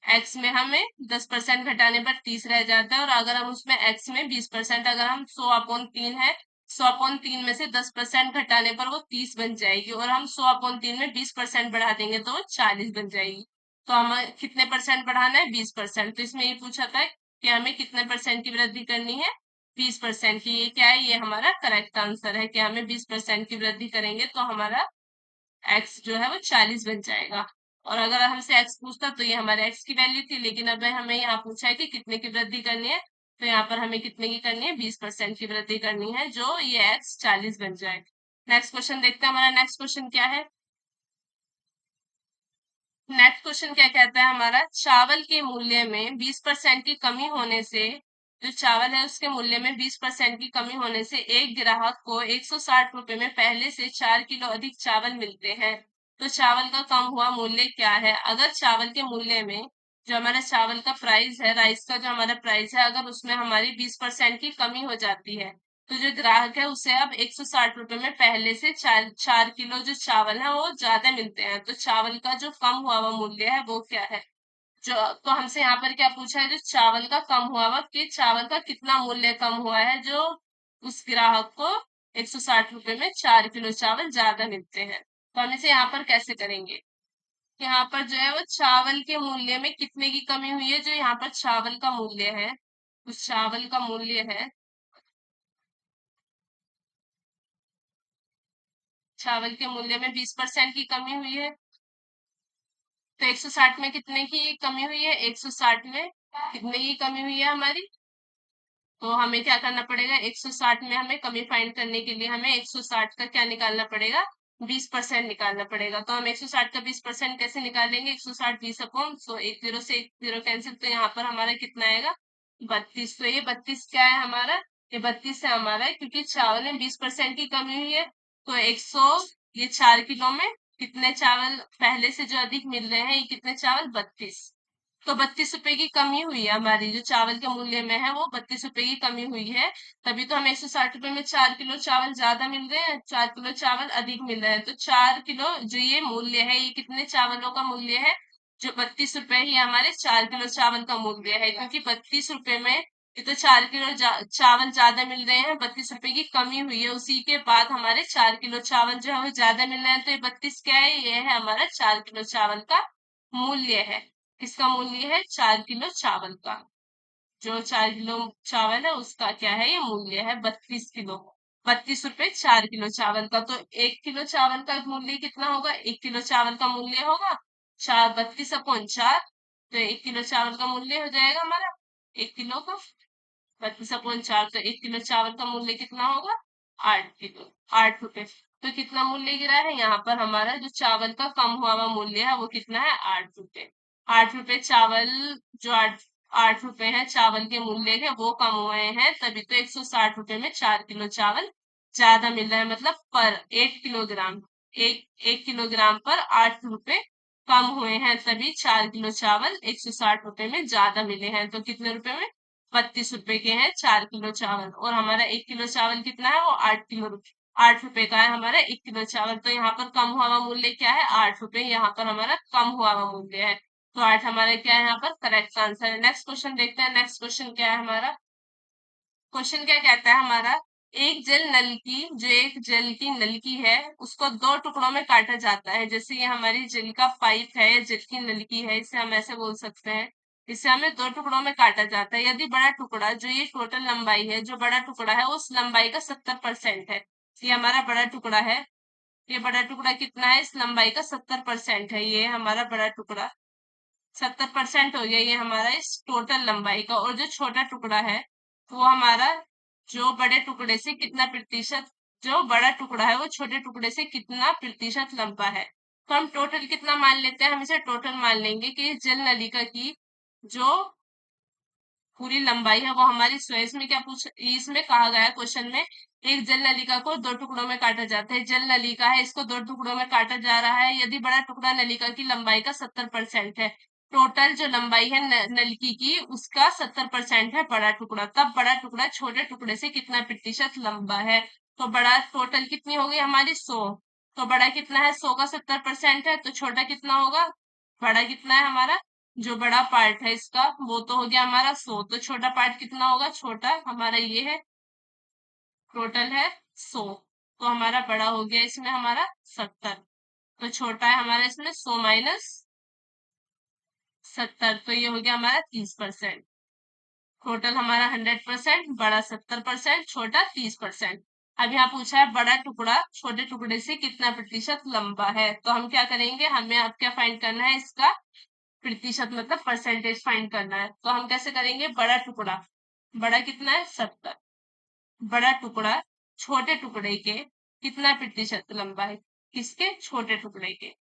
A: x में हमें 10% घटाने पर 30 रह जाता है, और अगर हम उसमें x में 20%, अगर हम 100/3 है, 100/3 में से 10% घटाने पर वो 30 बन जाएगी, और हम 100/3 में 20% बढ़ा देंगे तो वो 40 बन जाएगी। तो हमें कितने परसेंट बढ़ाना है, 20%। तो इसमें ये पूछा था कि हमें कितने परसेंट की वृद्धि करनी है, 20% की। ये क्या है, ये हमारा करेक्ट आंसर है कि हमें 20% की वृद्धि करेंगे तो हमारा x जो है वो 40 बन जाएगा। और अगर हमसे x पूछता तो ये हमारे x की वैल्यू थी, लेकिन अब हमें यहाँ पूछा है कि कितने की वृद्धि करनी है, तो यहाँ पर हमें कितने की करनी है, 20% की वृद्धि करनी है, जो ये x 40 बन जाए। नेक्स्ट क्वेश्चन देखते हैं, हमारा नेक्स्ट क्वेश्चन क्या है। नेक्स्ट क्वेश्चन क्या कहता है हमारा, चावल के मूल्य में 20% की कमी होने से, जो चावल है उसके मूल्य में 20% की कमी होने से एक ग्राहक को 160 रुपए में पहले से 4 किलो अधिक चावल मिलते हैं, तो चावल का कम हुआ मूल्य क्या है। अगर चावल के मूल्य में, जो हमारा चावल का प्राइस है, राइस का जो हमारा प्राइस है, अगर उसमें हमारी 20% की कमी हो जाती है, तो जो ग्राहक है उसे अब 160 रुपए में पहले से 4 किलो जो चावल है वो ज्यादा मिलते हैं, तो चावल का जो कम हुआ हुआ मूल्य है वो क्या है। जो तो हमसे यहाँ पर क्या पूछा है, जो चावल का कम हुआ हुआ, कि चावल का कितना मूल्य कम हुआ है जो उस ग्राहक को 160 रुपए में 4 किलो चावल ज्यादा मिलते हैं। तो हम इसे यहाँ पर कैसे करेंगे, यहाँ पर जो है वो चावल के मूल्य में कितने की कमी हुई है, जो यहाँ पर चावल का मूल्य है, उस चावल का मूल्य है, चावल के मूल्य में 20% की कमी हुई है। तो 160 में कितने की कमी हुई है, 160 में कितने की कमी हुई है हमारी। तो हमें क्या करना पड़ेगा, 160 में हमें कमी फाइंड करने के लिए हमें 160 का क्या निकालना पड़ेगा, 20% निकालना पड़ेगा। तो हम 160 का 20% कैसे निकालेंगे, 160 20/100, एक जीरो से एक जीरो कैंसिल, तो यहाँ पर हमारा कितना आएगा, 32। तो ये 32 क्या है हमारा, ये 32 है हमारा, क्योंकि चावल में 20% की कमी हुई है। तो 100, ये 4 किलो में कितने चावल पहले से जो अधिक मिल रहे हैं, ये कितने चावल, 32। तो 32 रुपए की कमी हुई है हमारी, जो चावल के मूल्य में है वो 32 रुपए की कमी हुई है। तभी तो हमें 160 रुपए में 4 किलो चावल ज्यादा मिल रहे हैं, 4 किलो चावल अधिक मिल रहे हैं। तो 4 किलो जो ये मूल्य है, ये कितने चावलों का मूल्य है, जो 32 रुपए ही हमारे 4 किलो चावल का मूल्य है, क्योंकि 32 रुपए में ये तो 4 किलो चावल ज्यादा मिल रहे हैं, 32 रुपए की कमी हुई है, उसी के बाद हमारे 4 किलो चावल जो है वो ज्यादा मिल रहे हैं। तो ये 32 क्या है, ये है हमारा 4 किलो चावल का मूल्य है। किसका मूल्य है, 4 किलो चावल का, जो 4 किलो चावल है उसका क्या है, ये मूल्य है 32 किलो, 32 रुपए 4 किलो चावल का। तो 1 किलो चावल का मूल्य कितना होगा, 1 किलो चावल का मूल्य होगा 32/4। तो 1 किलो चावल का मूल्य हो जाएगा हमारा, 1 किलो का 32/4, तो 1 किलो चावल का मूल्य कितना होगा, 8 किलो, 8 रुपए। तो कितना मूल्य गिरा है यहाँ पर हमारा, जो चावल का कम हुआ हुआ मूल्य है वो कितना है, 8 रुपए। 8 रुपए चावल, जो 8 रुपए है चावल के मूल्य के, वो कम हुए हैं, तभी तो 160 रुपए में 4 किलो चावल ज्यादा मिल रहा है। मतलब पर 1 किलोग्राम, एक किलोग्राम पर 8 रुपए कम हुए हैं, तभी 4 किलो चावल 160 रुपए में ज्यादा मिले हैं। तो कितने रुपए में? 32 रुपए के हैं 4 किलो चावल। और हमारा 1 किलो चावल कितना है? वो 8 रुपए का है हमारा 1 किलो चावल। तो यहाँ पर कम हुआ हुआ मूल्य क्या है? 8 रुपए। यहाँ पर हमारा कम हुआ हुआ मूल्य है, तो 8 हमारा क्या है यहाँ पर करेक्ट आंसर है। नेक्स्ट क्वेश्चन देखते हैं। नेक्स्ट क्वेश्चन क्या है हमारा? क्वेश्चन क्या कहता है हमारा? एक जल की नलकी है, उसको दो टुकड़ों में काटा जाता है। जैसे ये हमारी जल का पाइप है, जल की नलकी है, इसे हम ऐसे बोल सकते हैं। इसे हमें दो टुकड़ों में काटा जाता है। यदि बड़ा टुकड़ा, जो ये टोटल लंबाई है, जो बड़ा टुकड़ा है उस लंबाई का 70% है। ये हमारा बड़ा टुकड़ा है। ये बड़ा टुकड़ा कितना है? इस लंबाई का 70% है। ये हमारा बड़ा टुकड़ा 70% हो गया ये हमारा इस टोटल लंबाई का। और जो छोटा टुकड़ा है वो हमारा जो बड़े टुकड़े से कितना प्रतिशत, जो बड़ा टुकड़ा है वो छोटे टुकड़े से कितना प्रतिशत लंबा है। तो हम टोटल कितना मान लेते हैं? हम इसे टोटल मान लेंगे कि जल नलिका की जो पूरी लंबाई है वो हमारी इसमें क्या पूछ, इसमें कहा गया है क्वेश्चन में, एक जल नलिका को दो टुकड़ों में काटा जाता है। जल नलिका है, इसको दो टुकड़ों में काटा जा रहा है। यदि बड़ा टुकड़ा नलिका की लंबाई का 70% है, टोटल जो लंबाई है नलकी की उसका 70% है बड़ा टुकड़ा, तब बड़ा टुकड़ा छोटे टुकड़े से कितना प्रतिशत लंबा है। तो बड़ा टोटल कितनी हो गई हमारी? 100। तो बड़ा कितना है? 100 का 70% है, तो छोटा कितना होगा? बड़ा कितना है हमारा? जो बड़ा पार्ट है इसका वो तो हो गया हमारा 100, तो छोटा पार्ट कितना होगा? छोटा हमारा ये है, टोटल है 100, तो हमारा बड़ा हो गया इसमें हमारा 70। तो छोटा है हमारा इसमें 100 माइनस 70, तो ये हो गया हमारा 30%। टोटल हमारा 100%, बड़ा 70%, छोटा 30%। अब यहाँ पूछा है बड़ा टुकड़ा छोटे टुकड़े से कितना प्रतिशत लंबा है। तो हम क्या करेंगे? हमें अब क्या फाइंड करना है? इसका प्रतिशत मतलब परसेंटेज फाइंड करना है। तो हम कैसे करेंगे? बड़ा टुकड़ा, बड़ा कितना है? 70, बड़ा टुकड़ा छोटे टुकड़े के कितना प्रतिशत लंबा है? किसके? छोटे टुकड़े के।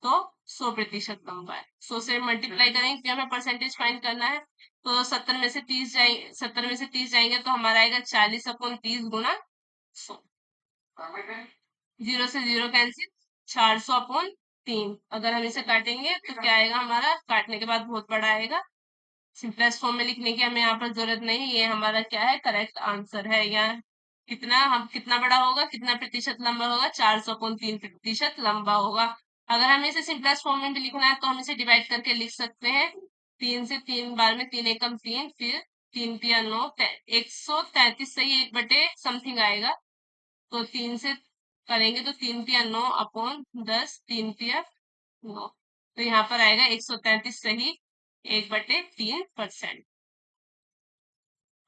A: तो 100% लंबा है। 100 से मल्टीप्लाई करेंगे क्योंकि हमें परसेंटेज फाइंड करना है। तो 70 में से 30 जाए, 70 में से 30 जाएंगे तो हमारा आएगा 40/30 गुना 100। 0 से 0 कैंसिल, 400/3। अगर हम इसे काटेंगे तो क्या आएगा हमारा? काटने के बाद बहुत बड़ा आएगा। सिंपलेस्ट फॉर्म में लिखने की हमें यहाँ पर जरूरत नहीं, ये हमारा क्या है? करेक्ट आंसर है। यहाँ कितना, हम कितना बड़ा होगा, कितना प्रतिशत लंबा होगा? 400/3 प्रतिशत लंबा होगा। अगर हमें इसे सिंपलेस्ट फॉर्म में भी लिखना है तो हम इसे डिवाइड करके लिख सकते हैं। 3 से 3 बार में 3 एकम 3, फिर 3 तिया 9, 133 से ही 1 बटे समथिंग आएगा। तो 3 से करेंगे तो 3 तिया 9/10, 3 तिया 9, तो यहाँ पर आएगा 133 सही 1/3%।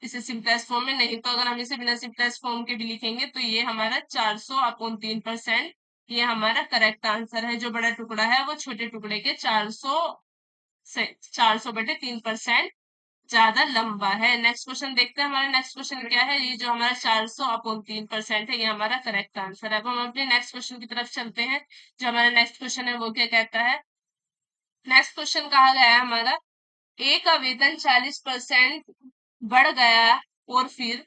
A: इसे सिंपलेस्ट फॉर्म में, नहीं तो अगर हम इसे बिना सिंपलेस्ट फॉर्म के भी लिखेंगे तो ये हमारा 400/3%, ये हमारा करेक्ट आंसर है। जो बड़ा टुकड़ा है वो छोटे टुकड़े के 400/3% ज्यादा लंबा है। नेक्स्ट क्वेश्चन देखते हैं। हमारा नेक्स्ट क्वेश्चन क्या है? ये जो हमारा 400/3% है ये हमारा करेक्ट आंसर है। अब हम अपने नेक्स्ट क्वेश्चन की तरफ चलते हैं। जो हमारा नेक्स्ट क्वेश्चन है वो क्या कहता है? नेक्स्ट क्वेश्चन कहा गया है हमारा, ए का वेतन 40% बढ़ गया और फिर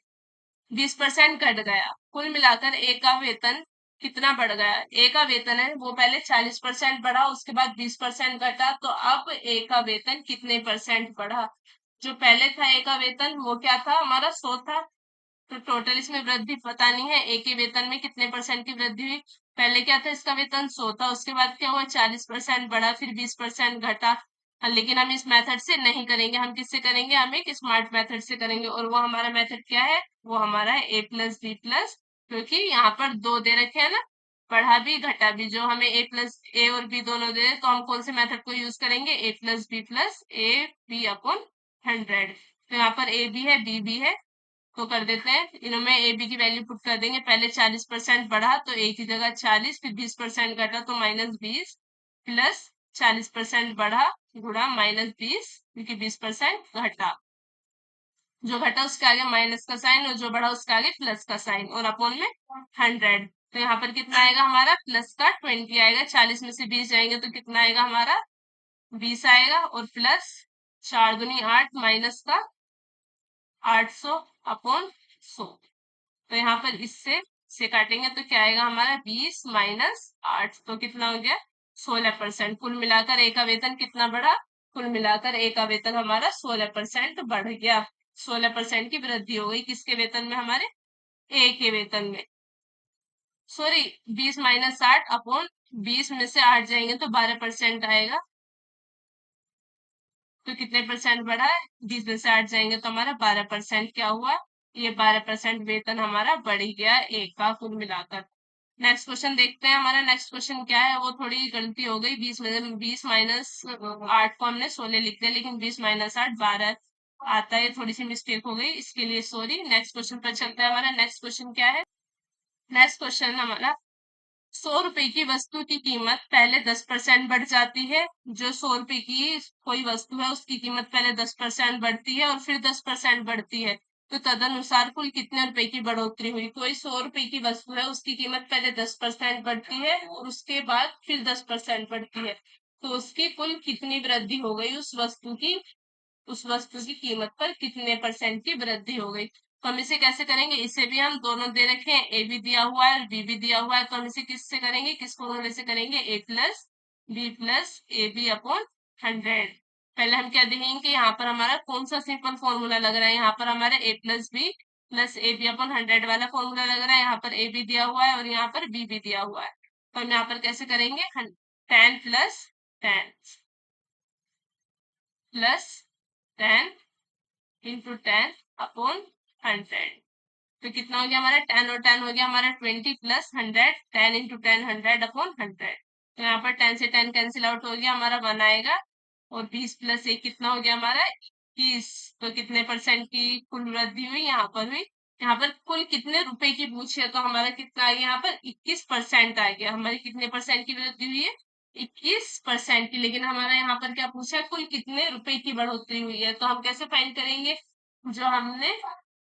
A: 20% घट गया, कुल मिलाकर ए का वेतन कितना बढ़ गया? ए का वेतन है वो पहले 40% बढ़ा, उसके बाद 20% घटा, तो अब ए का वेतन कितने परसेंट बढ़ा? जो पहले था ए का वेतन वो क्या था हमारा? 100 था। तो टोटल इसमें वृद्धि पता नहीं है, एक ही वेतन में कितने परसेंट की वृद्धि हुई? पहले क्या था? इसका वेतन 100 था, उसके बाद क्या हुआ? 40% बढ़ा, फिर 20% घटा। लेकिन हम इस मेथड से नहीं करेंगे, हम किससे करेंगे? हम एक स्मार्ट मेथड से करेंगे। और वो हमारा मेथड क्या है? वो हमारा है A+B+, क्योंकि यहाँ पर दो दे रखे हैं ना, बढ़ा भी घटा भी। जो हमें A और B दोनों दे, तो हम कौन से मेथड को यूज करेंगे? A+B+, AB/100। तो यहाँ पर ए बी है, बी भी है, तो कर देते हैं इनमें ए बी की वैल्यू पुट कर देंगे। पहले 40% बढ़ा तो ए की जगह 40, फिर 20% घटा तो -20, प्लस 40% बढ़ा गुणा -20, क्योंकि 20% घटा, जो घटा उसके आगे माइनस का साइन और जो बढ़ा उसके आगे प्लस का साइन, और अपोन में 100। तो यहाँ पर कितना आएगा हमारा? प्लस का 20 आएगा। 40 में से 20 जाएंगे तो कितना आएगा हमारा? 20 आएगा, और प्लस 4 दूनी 8 माइनस का 800 अपॉन 100। तो यहाँ पर इससे से काटेंगे तो क्या आएगा हमारा 20 माइनस 8, तो कितना हो गया 16%। कुल मिलाकर ए का वेतन कितना बढ़ा, कुल मिलाकर ए का वेतन हमारा 16% बढ़ गया। 16% की वृद्धि हो गई किसके वेतन में, हमारे ए के वेतन में। सॉरी, 20 माइनस 8 अपॉन 20 में से 8 जाएंगे तो 12% आएगा। तो कितने परसेंट बढ़ा है, 20 में से 8 जाएंगे तो हमारा 12% क्या हुआ, ये 12% वेतन हमारा बढ़ गया एक का कुल मिलाकर। नेक्स्ट क्वेश्चन देखते हैं, हमारा नेक्स्ट क्वेश्चन क्या है। वो थोड़ी गलती हो गई, 20 माइनस 8 को हमने 16 लिख दिया, लेकिन 20 माइनस 8 12 आता है, थोड़ी सी मिस्टेक हो गई, इसके लिए सॉरी। नेक्स्ट क्वेश्चन पर चलता है, हमारा नेक्स्ट क्वेश्चन क्या है। नेक्स्ट क्वेश्चन हमारा 100 रुपए की वस्तु की कीमत पहले 10% बढ़ जाती है। जो 100 रुपए की कोई वस्तु है उसकी कीमत पहले 10% बढ़ती है और फिर 10% बढ़ती है, तो तदनुसार कुल कितने रुपए की बढ़ोतरी हुई। कोई 100 रुपए की वस्तु है, उसकी कीमत पहले 10% बढ़ती है और उसके बाद फिर 10% बढ़ती है, तो उसकी कुल कितनी वृद्धि हो गई, उस वस्तु की कीमत पर कितने परसेंट की वृद्धि हो गई। तो हम इसे कैसे करेंगे, इसे भी हम दोनों दे रखे हैं, ए भी दिया हुआ है और बी भी दिया हुआ है, तो हम इसे किससे करेंगे, किस फॉर्मूले से करेंगे, A plus B plus A B upon 100। पहले हम क्या देखेंगे कि यहाँ पर हमारा कौन सा सिंपल फॉर्मूला लग रहा है। यहाँ पर हमारा ए प्लस ए बी अपॉन 100 वाला फॉर्मूला लग रहा है। यहाँ पर ए भी दिया हुआ है और यहाँ पर बी भी दिया हुआ है, तो हम यहाँ पर कैसे करेंगे, 10 + 10 × 10 अपॉन 100। तो कितना हो गया हमारा, 10 और 10 हो गया हमारा 20 + 100, 10 × 10 100/100। तो यहाँ पर 10 से 10 कैंसिल आउट हो गया, हमारा 1 आएगा, और 20 + 1 कितना हो गया हमारा 21। तो कितने परसेंट की कुल वृद्धि हुई, यहाँ पर हुई। यहाँ पर कुल कितने रुपए की पूछी है, तो हमारा कितना आ गया, यहाँ पर 21% आ गया। हमारी कितने परसेंट की वृद्धि हुई है, 21% की। लेकिन हमारा यहाँ पर क्या पूछा है, कुल कितने रुपए की बढ़ोतरी हुई है, तो हम कैसे फाइंड करेंगे, जो हमने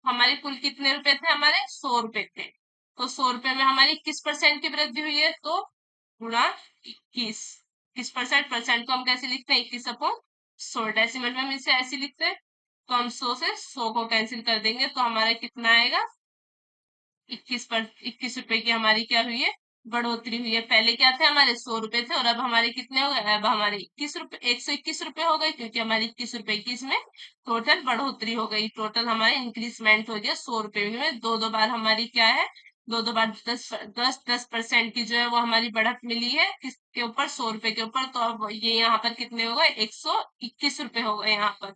A: हमारे कुल कितने रुपए थे, हमारे 100 रुपए थे, तो 100 रुपए में हमारी 21% की वृद्धि हुई है, तो गुणा 21। 21% परसेंट को हम कैसे लिखते हैं, 21/100। डेसिमल में हम इसे ऐसे लिखते हैं, तो हम 100 से 100 को कैंसिल कर देंगे, तो हमारा कितना आएगा, 21 रुपए की हमारी क्या हुई है, बढ़ोतरी हुई है। पहले क्या थे, हमारे 100 रुपए थे और अब हमारे कितने हो गए, अब हमारे 21 रुपए, 121 रुपए हो गए, क्योंकि हमारी 21 रुपए की इसमें टोटल बढ़ोतरी हो गई। टोटल हमारे इंक्रीजमेंट हो गया 100 रुपए में। दो दो बार हमारी क्या है, दो बार 10% की जो है वो हमारी बढ़त मिली है, किसके ऊपर, 100 रुपए के ऊपर। तो अब ये यहाँ पर कितने हो गए, 121 रुपए हो गए यहाँ पर।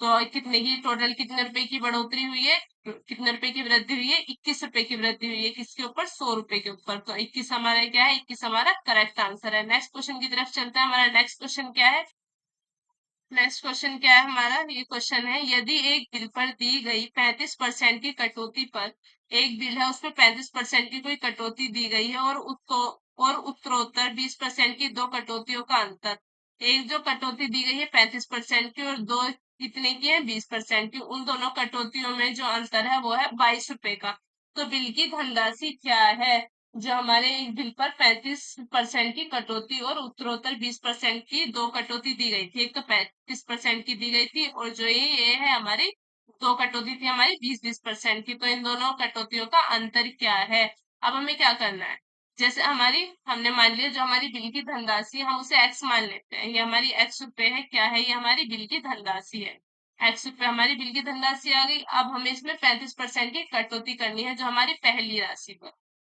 A: तो कितने की टोटल, कितने रुपए की बढ़ोतरी हुई है, कितने रुपए की वृद्धि हुई है, 21 रुपए की वृद्धि हुई है, किसके ऊपर, 100 रुपए के ऊपर। तो 21 हमारा क्या है, 21 हमारा करेक्ट आंसर है। नेक्स्ट क्वेश्चन की तरफ चलते हैं, हमारा नेक्स्ट क्वेश्चन क्या है। नेक्स्ट क्वेश्चन क्या है हमारा, ये क्वेश्चन है, यदि एक बिल पर दी गई 35% की कटौती पर, एक बिल है उसमें 35% की कोई कटौती दी गई है और उत्तरोत्तर 20% की दो कटौतियों का अंतर। एक जो कटौती दी गई है 35% की और दो कितने की है, 20% की, उन दोनों कटौतियों में जो अंतर है वो है 22 रुपए का। तो बिल की धनराशि क्या है, जो हमारे एक बिल पर 35% की कटौती और उत्तरोत्तर 20% की दो कटौती दी गई थी। एक तो 35% की दी गई थी और जो ये है हमारी दो कटौती थी हमारी 20-20% की। तो इन दोनों कटौतियों का अंतर क्या है। अब हमें क्या करना है, जैसे हमने मान लिया जो हमारी बिल की धनराशि है हम उसे एक्स मान लेते हैं, ये हमारी एक्स रुपए है, क्या है, ये हमारी बिल की धनराशि है। एक्स रुपए हमारी बिल की धनराशि आ गई। अब हमें इसमें 35% की कटौती करनी है, जो हमारी पहली राशि पर,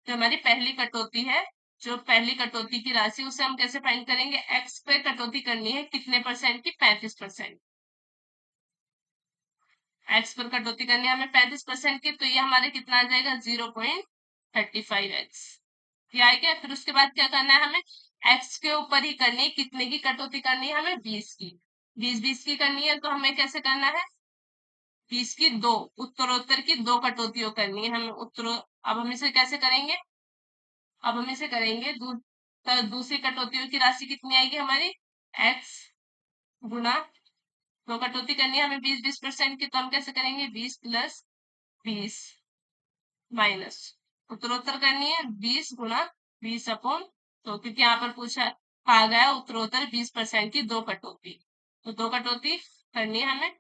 A: जो हमारी पहली कटौती है, जो पहली कटौती की राशि, उसे हम कैसे फाइंड करेंगे, एक्स पे कटौती करनी है कितने परसेंट की, 35%। एक्स पर कटौती करनी है हमें 35% की, तो ये हमारे कितना आ जाएगा, 0.35x। ये आ गया। फिर उसके बाद क्या करना है हमें, एक्स के ऊपर ही करनी है, कितने की कटौती करनी है हमें, 20 की। 20 की करनी है, तो हमें कैसे करना है, 20 की दो, उत्तरोत्तर की दो कटौतियों करनी है हमें अब हम इसे कैसे करेंगे, अब हम इसे करेंगे तो दूसरी कटौतियों की राशि कितनी आएगी हमारी, x गुना, दो कटौती करनी है हमें 20-20% की, तो हम कैसे करेंगे, 20 + 20 माइनस, उत्तरोत्तर करनी है 20 गुना 20/, तो क्योंकि यहाँ पर पूछा, कहा गया उत्तरोत्तर 20% की दो कटौती, तो दो कटौती करनी है हमें।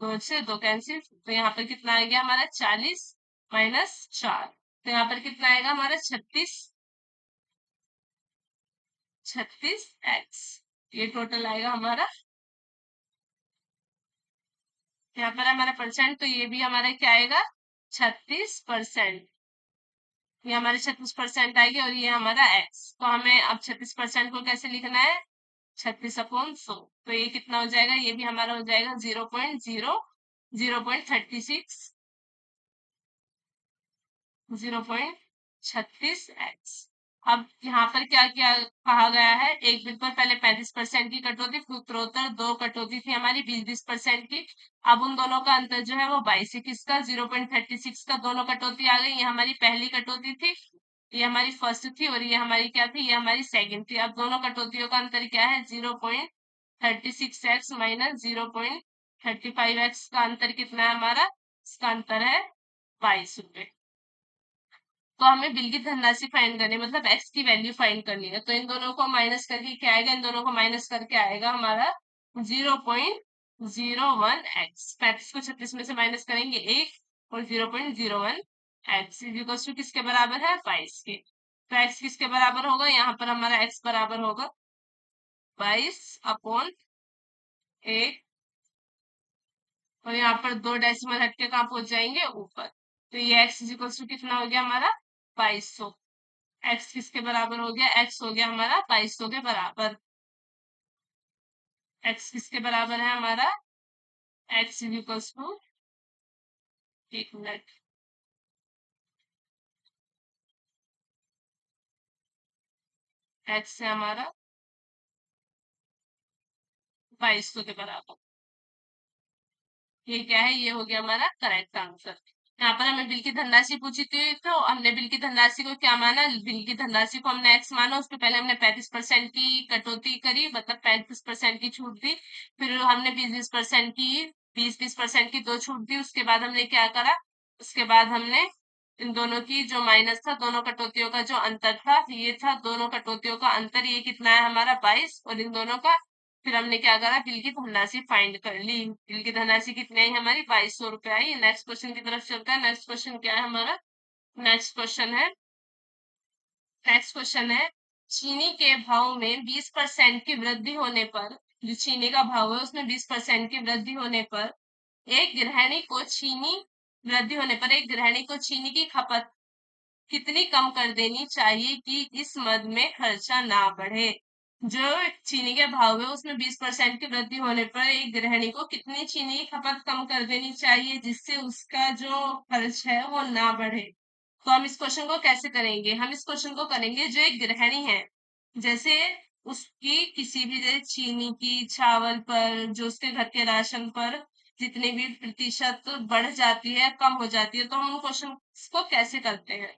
A: 2 से 2 कैंसिल, तो यहाँ पर कितना आ गया हमारा 40 - 4, तो यहाँ पर कितना आएगा हमारा 36x, ये टोटल आएगा हमारा। यहाँ पर हमारा परसेंट, तो ये भी हमारा क्या आएगा 36%, ये हमारे 36% आएगी, और ये हमारा x, तो हमें अब 36% को कैसे लिखना है 36/100, तो ये कितना हो जाएगा, ये भी हमारा हो जाएगा 0.36, 0.36x। अब यहाँ पर क्या क्या कहा गया है, एक बिल पर पहले 35% की कटौती, फिर उत्तरोत्तर 2 कटौती थी हमारी 20-20% की। अब उन दोनों का अंतर जो है वो 22-21 का 0.36 का दोनों कटौती आ गई, ये हमारी पहली कटौती थी, ये हमारी फर्स्ट थी, और ये हमारी क्या थी, ये हमारी सेकंड थी। अब दोनों कटौतियों का अंतर क्या है 0.36x माइनस 0.35x का अंतर कितना है हमारा, इसका अंतर है 22 रुपए। तो हमें बिल की धनराशि फाइंड करनी है, मतलब एक्स की वैल्यू फाइंड करनी है, तो इन दोनों को माइनस करके क्या आएगा, इन दोनों को माइनस करके आएगा हमारा 0.01x। 35 को 36 में से माइनस करेंगे 1, और 0.01x इक्वल्स टू किसके बराबर है 22 के। तो एक्स किसके बराबर होगा, यहाँ पर हमारा एक्स बराबर होगा 22/1, और यहाँ पर 2 डेसिमल हटके कहाँ पहुंच जाएंगे ऊपर, तो ये एक्स इक्वल्स टू कितना हो गया हमारा 2200। एक्स किसके बराबर हो गया, एक्स हो गया हमारा 2200 के बराबर। एक्स किसके बराबर है हमारा, x equals to, 1 minute, x है हमारा 2200 के बराबर। ये क्या है, ये हो गया हमारा करेक्ट आंसर। यहाँ पर हमें बिल की धनराशि पूछी थी, तो हमने बिल की धनराशि को क्या माना, बिल की धनराशि को हमने एक्स माना, उसके पहले हमने 35% की कटौती करी, मतलब 35% की छूट दी, फिर हमने 20-20% की, 20-20% की 2 छूट दी, उसके बाद हमने क्या करा, उसके बाद हमने इन दोनों की जो माइनस था, दोनों कटौतियों का जो अंतर था, ये था दोनों कटौतियों का अंतर, ये कितना है हमारा 22, और इन दोनों का फिर हमने क्या करा, बिल की धनराशि फाइंड कर ली। बिल की धनराशि कितनी आई हमारी 2200 रुपए आई। नेक्स्ट क्वेश्चन की तरफ चलते हैं। नेक्स्ट क्वेश्चन क्या है हमारा, नेक्स्ट क्वेश्चन है चीनी के भाव में 20% की वृद्धि होने पर, जो चीनी का भाव है उसमें 20% की वृद्धि होने पर एक गृहिणी को चीनी वृद्धि होने पर एक गृहिणी को चीनी की खपत कितनी कम कर देनी चाहिए कि इस मद में खर्चा ना बढ़े। जो चीनी के भाव है उसमें 20% की वृद्धि होने पर एक गृहिणी को कितनी चीनी की खपत कम कर देनी चाहिए जिससे उसका जो खर्च है वो ना बढ़े। तो हम इस क्वेश्चन को कैसे करेंगे, हम इस क्वेश्चन को करेंगे, जो एक गृहिणी है, जैसे उसकी किसी भी जैसे चीनी की, चावल पर, जो उसके घर के राशन पर जितनी भी प्रतिशत बढ़ जाती है, कम हो जाती है, तो हम उन क्वेश्चन को कैसे करते हैं।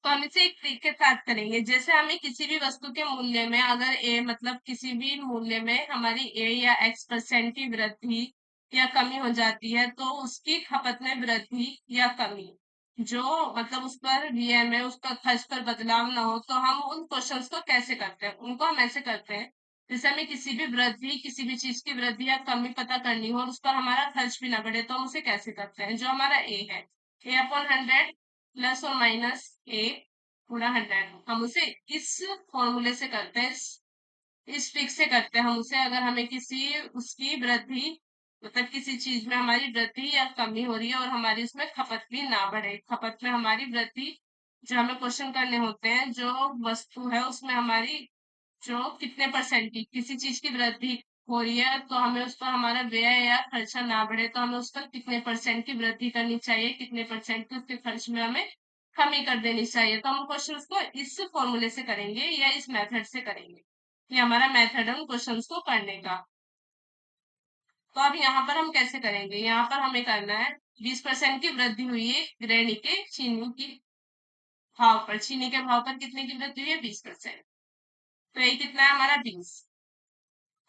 A: तो हम इसे एक ट्रिक के साथ करेंगे, जैसे हमें किसी भी वस्तु के मूल्य में अगर ए मतलब किसी भी मूल्य में हमारी ए या x% की वृद्धि या कमी हो जाती है, तो उसकी खपत में वृद्धि या कमी, जो मतलब उस पर वीएम है, उसका खर्च पर बदलाव ना हो, तो हम उन क्वेश्चंस को कैसे करते हैं, उनको हम ऐसे करते हैं, जैसे हमें किसी भी वृद्धि, किसी भी चीज की वृद्धि या कमी पता करनी हो और उस पर हमारा खर्च भी ना बढ़े, तो हम उसे कैसे करते हैं। जो हमारा ए है, A/100 प्लस और माइनस ए पूरा 100, हम उसे इस फॉर्मूले से करते हैं, इस ट्रिक से करते हैं हम उसे। अगर हमें किसी उसकी वृद्धि, मतलब किसी चीज में हमारी वृद्धि या कमी हो रही है और हमारी उसमें खपत भी ना बढ़े, खपत में हमारी वृद्धि, जो हमें क्वेश्चन करने होते हैं, जो वस्तु है उसमें हमारी जो कितने परसेंट की किसी चीज की वृद्धि हो रही है, तो हमें उस पर हमारा व्यय या खर्चा ना बढ़े, तो हमें उस पर कितने परसेंट की वृद्धि करनी चाहिए, कितने परसेंट की उसके खर्च में हमें कमी कर देनी चाहिए। तो हम क्वेश्चन को इस फॉर्मूले से करेंगे या इस मेथड से करेंगे, ये हमारा मेथड है उन क्वेश्चन को करने का। तो अब यहाँ पर हम कैसे करेंगे, यहाँ पर हमें करना है 20% की वृद्धि हुई है गृहिणी के चीनी की भाव पर, चीनी के भाव पर कितने की वृद्धि हुई है 20%, तो ये कितना है हमारा 20,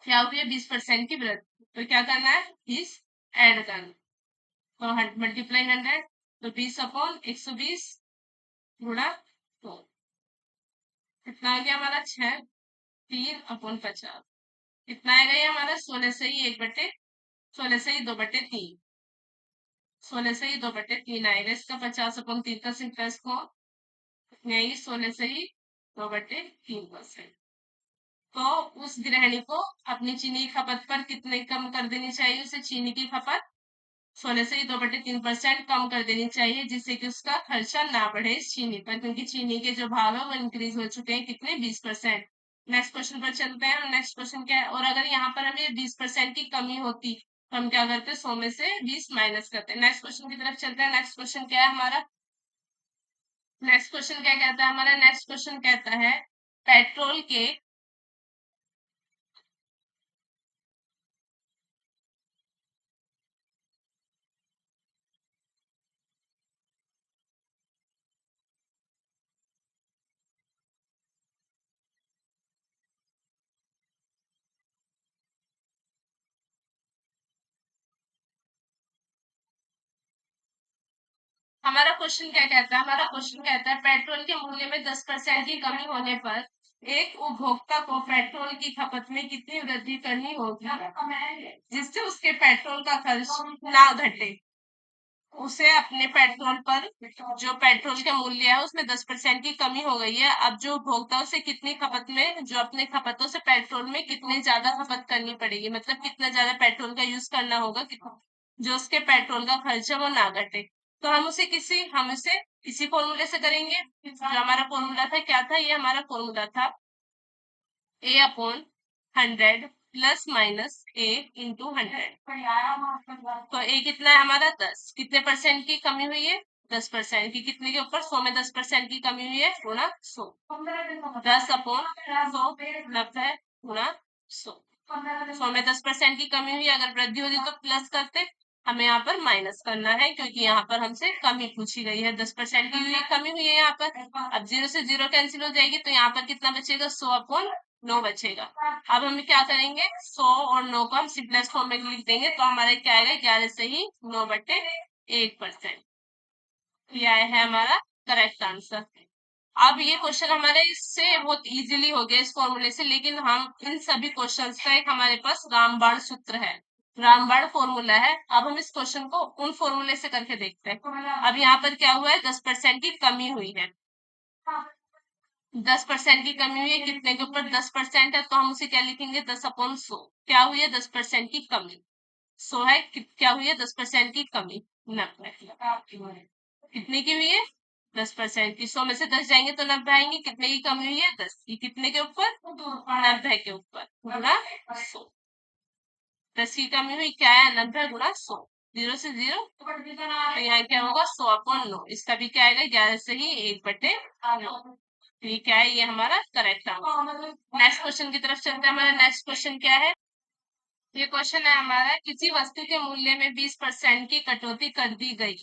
A: क्या हुई है 20% की वृद्धि, तो क्या करना है 20 ऐड करना, तो मल्टीप्लाई 100, तो 20/120 गुणा 2, कितना आ गया हमारा 6, 3/50। कितना आएगा ये हमारा 16 से ही 2/3, 16 से ही 2/3 आएगा इसका। 50/3 का इंटरेस्ट को यही 16 से ही 2/3%। तो उस गृहिणी को अपनी चीनी की खपत पर कितने कम कर देनी चाहिए? उसे चीनी की खपत 16 से ही 2/3% कम कर देनी चाहिए, जिससे कि उसका खर्चा ना बढ़े इस चीनी पर, क्योंकि चीनी के जो भाव है वो इंक्रीज हो चुके हैं कितने? 20%। नेक्स्ट क्वेश्चन पर चलते हैं। नेक्स्ट क्वेश्चन क्या है? और अगर यहाँ पर हमें 20% की कमी होती तो हम क्या करते? 100 में से 20 माइनस करते। नेक्स्ट क्वेश्चन की तरफ चलते हैं। नेक्स्ट क्वेश्चन क्या है हमारा? नेक्स्ट क्वेश्चन क्या कहता है हमारा? नेक्स्ट क्वेश्चन कहता है पेट्रोल के हमारा क्वेश्चन क्या कहता है? हमारा क्वेश्चन कहता है पेट्रोल के मूल्य में 10% की कमी होने पर एक उपभोक्ता को पेट्रोल की खपत में कितनी वृद्धि करनी होगी जिससे उसके पेट्रोल का खर्च ना घटे। उसे अपने पेट्रोल पर, जो पेट्रोल का मूल्य है उसमें 10% की कमी हो गई है। अब जो उपभोक्ता उसे कितनी खपत में, जो अपने खपतों से पेट्रोल में कितनी ज्यादा खपत करनी पड़ेगी, मतलब कितना ज्यादा पेट्रोल का यूज करना होगा जो उसके पेट्रोल का खर्च है वो ना घटे। तो हम उसे इसी फॉर्मूले से करेंगे। जो हमारा फॉर्मूला था क्या था? ये हमारा फॉर्मूला था A/100 प्लस माइनस A/100। तो ए कितना है हमारा? 10। कितने परसेंट की कमी हुई है? 10% की। कितने के ऊपर? 100 में 10% की कमी हुई है, गुणा 100। 10/100 90 गुणा 100। 100 में 10% की कमी हुई, अगर वृद्धि होती तो प्लस करते, हमें यहाँ पर माइनस करना है क्योंकि यहाँ पर हमसे कमी पूछी गई है। 10% की हुई कमी हुई है यहाँ पर। अब 0 से 0 कैंसिल हो जाएगी तो यहाँ पर कितना बचेगा? 100/9 बचेगा। अब हम क्या करेंगे? 100 और 9 को हम सिंपलेस्ट फॉर्म में लिख देंगे तो हमारा क्या आएगा? 11 से ही 9/1%। यह है हमारा करेक्ट आंसर। अब ये क्वेश्चन हमारे इससे बहुत इजीली हो गया इस फॉर्मूले से, लेकिन हम इन सभी क्वेश्चंस का एक हमारे पास रामबाण सूत्र है, रामबाण फॉर्मूला है। अब हम इस क्वेश्चन को उन फॉर्मूले से करके देखते हैं। अब यहाँ पर क्या हुआ है? 10% की कमी हुई है। 10% की कमी हुई है, कितने के ऊपर? 10% है तो हम उसे क्या लिखेंगे? 10/100। क्या हुई है? 10% की कमी। 100 है, क्या हुई है? 10% की कमी। 90 कितने की हुई है? 10% की। 100 में से 10 जाएंगे तो 90 आएंगे। कितने की कमी हुई है? 10 की। कितने के ऊपर? 90 के ऊपर, गुणा 100। 10 की कमी हुई, क्या है? 90 गुणा 100। 0 से 0 तो यहाँ क्या होगा? 100/9। इसका भी क्या आएगा? 11 से ही 1/9। ये क्या है? ये हमारा करेक्ट आंसर। नेक्स्ट क्वेश्चन की तरफ चलते हैं। हमारा नेक्स्ट क्वेश्चन क्या है? ये क्वेश्चन है हमारा, किसी वस्तु के मूल्य में 20% की कटौती कर दी गई।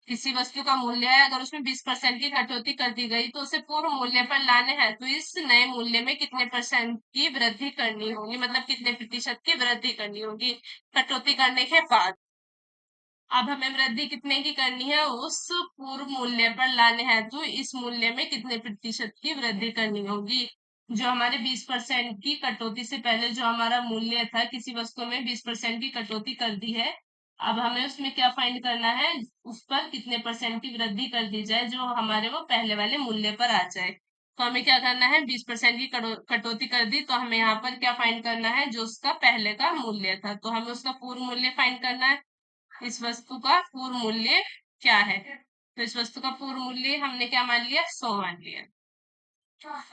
A: किसी वस्तु का मूल्य है, अगर उसमें 20% की कटौती कर दी गई तो उसे पूर्व मूल्य पर लाने हैं तो इस नए मूल्य में कितने परसेंट की वृद्धि करनी होगी, मतलब कितने प्रतिशत की वृद्धि करनी होगी कटौती करने के बाद। अब हमें वृद्धि कितने की करनी है? उस पूर्व मूल्य पर लाने हैं तो इस मूल्य में कितने प्रतिशत की वृद्धि करनी होगी। जो हमारे 20% की कटौती से पहले जो हमारा मूल्य था, किसी वस्तु में 20% की कटौती कर दी है, अब हमें उसमें क्या फाइंड करना है? उस पर कितने परसेंट की वृद्धि कर दी जाए जो हमारे वो पहले वाले मूल्य पर आ जाए। तो हमें क्या करना है? 20% की कटौती कर दी तो हमें यहाँ पर क्या फाइंड करना है? जो उसका पहले का मूल्य था, तो हमें उसका पूर्व मूल्य फाइंड करना है। इस वस्तु का पूर्व मूल्य क्या है? तो इस वस्तु का पूर्व मूल्य हमने क्या मान लिया? 100 मान लिया।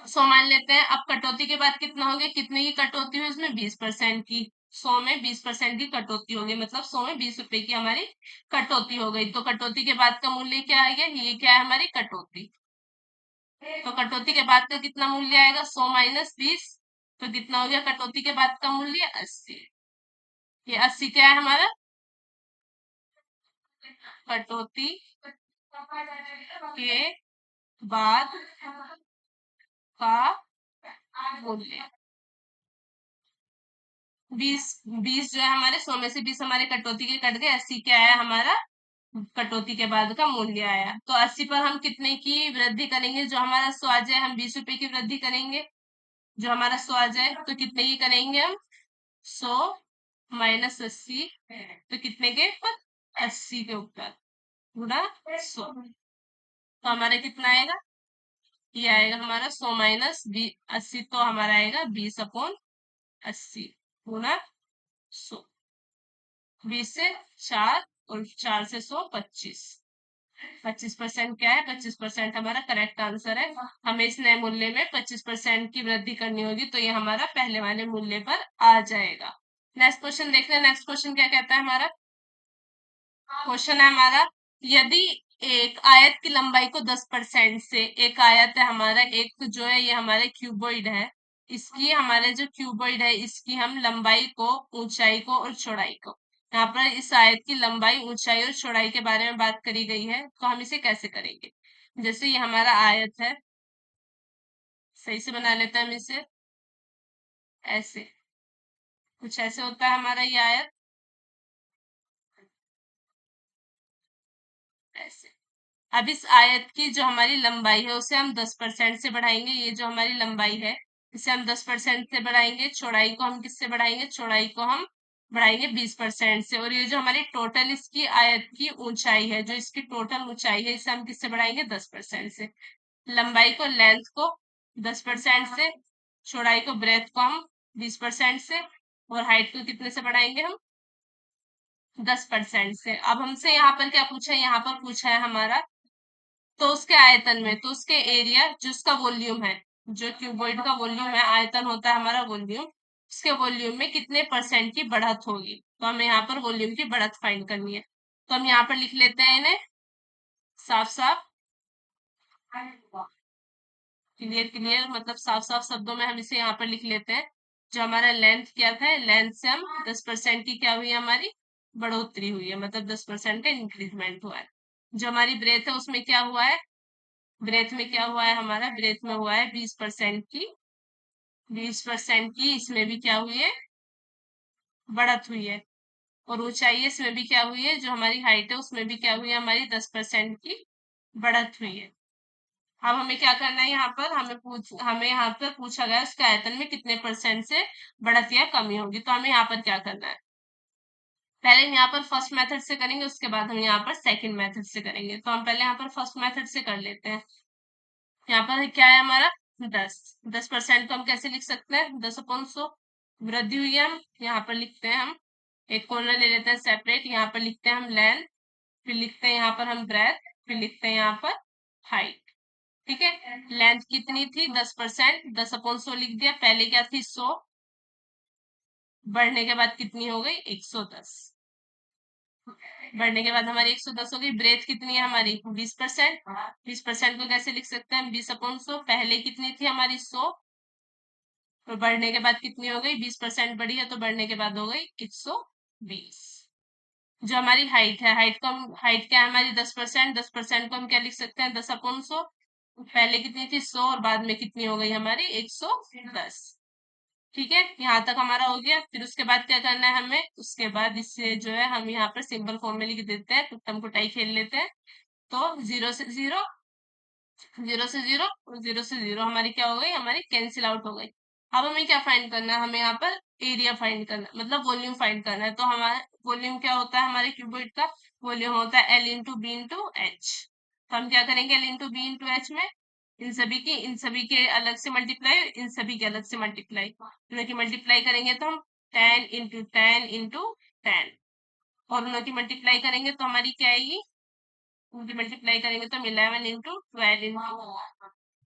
A: 100 मान लेते हैं। अब कटौती के बाद कितना हो गया? कितने की कटौती हुई? उसमें 20% की। 100 में 20% की कटौती हो गई, मतलब 100 में 20 रुपए की हमारी कटौती हो गई। तो कटौती के बाद का मूल्य क्या आ गया? ये क्या है? हमारी कटौती। तो कटौती के बाद का कितना मूल्य आएगा? 100 माइनस 20। तो कितना हो गया कटौती के बाद का मूल्य? 80। ये 80 क्या है हमारा? कटौती के बाद का मूल्य। 20 20 जो है हमारे 100 में से 20 हमारे कटौती के कट गए। 80 क्या है हमारा? कटौती के बाद का मूल्य आया। तो 80 पर हम कितने की वृद्धि करेंगे? जो हमारा 100 आ जाए, हम 20 रुपए की वृद्धि करेंगे। जो हमारा 100 आ जाए तो कितने की करेंगे हम? 100 माइनस 80, तो कितने के ऊपर? 80 के ऊपर गुणा 100, तो हमारा कितना आएगा? ये आएगा हमारा 100 माइनस 80, तो हमारा आएगा 20/80 गुणा 100। 20 से 4 और 4 से 100, 25। 25% क्या है? 25% हमारा करेक्ट आंसर है। हमें इस नए मूल्य में 25% की वृद्धि करनी होगी, तो ये हमारा पहले वाले मूल्य पर आ जाएगा। नेक्स्ट क्वेश्चन देख रहे हैं। नेक्स्ट क्वेश्चन क्या कहता है हमारा? क्वेश्चन है हमारा, यदि एक आयत की लंबाई को 10% से, एक आयत है हमारा, एक जो है ये हमारे क्यूबॉइड है, इसकी हमारे जो क्यूबॉइड है इसकी हम लंबाई को, ऊंचाई को और चौड़ाई को, यहाँ पर इस आयत की लंबाई, ऊंचाई और चौड़ाई के बारे में बात करी गई है, तो हम इसे कैसे करेंगे? जैसे ये हमारा आयत है, सही से बना लेते हैं हम इसे, ऐसे कुछ ऐसे होता है हमारा ये आयत, ऐसे। अब इस आयत की जो हमारी लंबाई है उसे हम 10% से बढ़ाएंगे, ये जो हमारी लंबाई है इसे हम 10% से बढ़ाएंगे, चौड़ाई को हम किससे बढ़ाएंगे? चौड़ाई को हम बढ़ाएंगे 20% से, और ये जो हमारी टोटल इसकी आयत की ऊंचाई है, जो इसकी टोटल ऊंचाई है, इसे हम किससे बढ़ाएंगे? 10% से। लंबाई को, लेंथ को 10% से, चौड़ाई को, ब्रेथ को हम 20% से, और हाइट को कितने से बढ़ाएंगे हम? 10% से। अब हमसे यहाँ पर क्या पूछा है? यहाँ पर पूछा है हमारा, तो उसके आयतन में, तो उसके एरिया, जो उसका वॉल्यूम है, जो क्यूबॉइड का वॉल्यूम है, आयतन होता है हमारा वॉल्यूम, उसके वॉल्यूम में कितने परसेंट की बढ़त होगी, तो हमें यहाँ पर वॉल्यूम की बढ़त फाइंड करनी है। तो हम यहाँ पर लिख लेते हैं इन्हें साफ साफ, क्लियर क्लियर, मतलब साफ साफ शब्दों में हम इसे यहाँ पर लिख लेते हैं। जो हमारा लेंथ क्या था, लेंथ से हम 10% की क्या हुई, हमारी बढ़ोतरी हुई है, मतलब 10% का इंक्रीजमेंट हुआ है। जो हमारी ब्रेथ है उसमें क्या हुआ है? ब्रेथ में क्या हुआ है हमारा? ब्रेथ में हुआ है 20% की, 20% की इसमें भी क्या हुई है? बढ़त हुई है। और ऊंचाई है, इसमें भी क्या हुई है? जो हमारी हाइट है उसमें भी क्या हुई है? हमारी 10% की बढ़त हुई है। अब हमें क्या करना है? यहाँ पर हमें यहाँ पर पूछा गया उसके आयतन में कितने परसेंट से बढ़त या कमी होगी, तो हमें यहाँ पर क्या करना है? पहले हम यहाँ पर फर्स्ट मेथड से करेंगे, उसके बाद हम यहाँ पर सेकंड मेथड से करेंगे। तो हम पहले यहाँ पर फर्स्ट मेथड से कर लेते हैं। यहाँ पर क्या है हमारा? 10% को हम कैसे लिख सकते हैं? 10/100 वृद्धि हुई है, हम यहाँ पर लिखते हैं, हम एक कॉर्नर ले लेते हैं सेपरेट, यहाँ पर लिखते हैं हम लेंथ, फिर लिखते हैं यहाँ पर हम ब्रेथ, फिर लिखते हैं यहाँ पर हाइट। ठीक है, लेंथ कितनी थी? 10%, 10/100 लिख दिया। पहले क्या थी? 100, बढ़ने के बाद कितनी हो गई? 110, बढ़ने के बाद हमारी 110 हो गई। ब्रेथ कितनी है हमारी? 20%, 20% को कैसे लिख सकते हैं? 20/100, पहले कितनी थी हमारी? 100, तो बढ़ने के बाद कितनी हो गई? 20% बढ़ी है, तो बढ़ने के बाद हो गई 120। जो हमारी हाइट है, हाइट क्या है हमारी? 10%, 10% को हम क्या लिख सकते हैं? 10/100, पहले कितनी थी? 100, और बाद में कितनी हो गई हमारी? 110। ठीक है, यहाँ तक हमारा हो गया। फिर उसके बाद क्या करना है हमें? उसके बाद इससे जो है हम यहाँ पर सिंपल फॉर्म में लिख देते हैं, टुकड़म कुटाई खेल लेते हैं। तो 0 से 0, 0 से 0 और 0 से 0 हमारी क्या हो गई? हमारी कैंसिल आउट हो गई। अब हमें क्या फाइंड करना है? हमें यहाँ पर एरिया फाइंड करना है, मतलब वॉल्यूम फाइंड करना है। तो हमारा वॉल्यूम क्या होता है हमारे क्यूबॉइड का? वॉल्यूम होता है L into B into H. तो हम क्या करेंगे? L into B into H में इन सभी के अलग से मल्टीप्लाई, इन सभी के अलग से मल्टीप्लाई, दोनों की मल्टीप्लाई करेंगे तो हम 10 और उनों की मल्टीप्लाई करेंगे तो हमारी क्या आएगी? उनकी मल्टीप्लाई करेंगे तो हम 11 इंटू 12 इंटू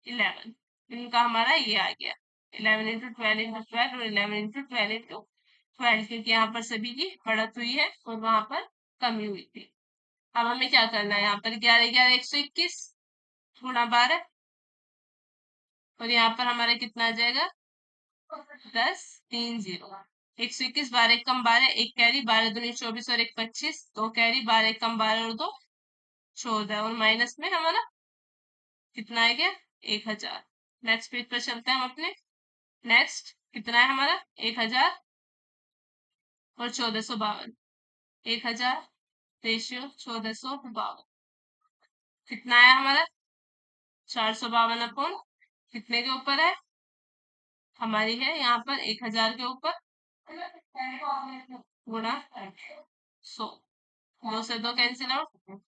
A: 11, इनका हमारा ये आ गया 11 इंटू 12 इंटू 12 और 11 इंटू 12 इंटू 12, क्योंकि यहाँ पर सभी की बढ़त हुई है और वहां पर कमी हुई थी। अब हमें क्या करना है? यहाँ पर 11 11 121 गुणा 12, और यहाँ पर हमारा कितना आ जाएगा? 10 3 0। 121, 12 कम 12, एक कैरी, 12 दूनी 24 और एक 25, दो कैरी, 12 कम 12 और दो 14, और माइनस में हमारा कितना आ गया? 1000। नेक्स्ट पेज पर चलते हैं हम अपने। नेक्स्ट कितना है हमारा? 1000 और 1452, 1000 रेशियो 1452, कितना है हमारा? 452 अपॉन कितने के ऊपर है? हमारी है यहाँ पर 1000 के ऊपर, गुणा 100, 2 से 2 कैंसिल आउट,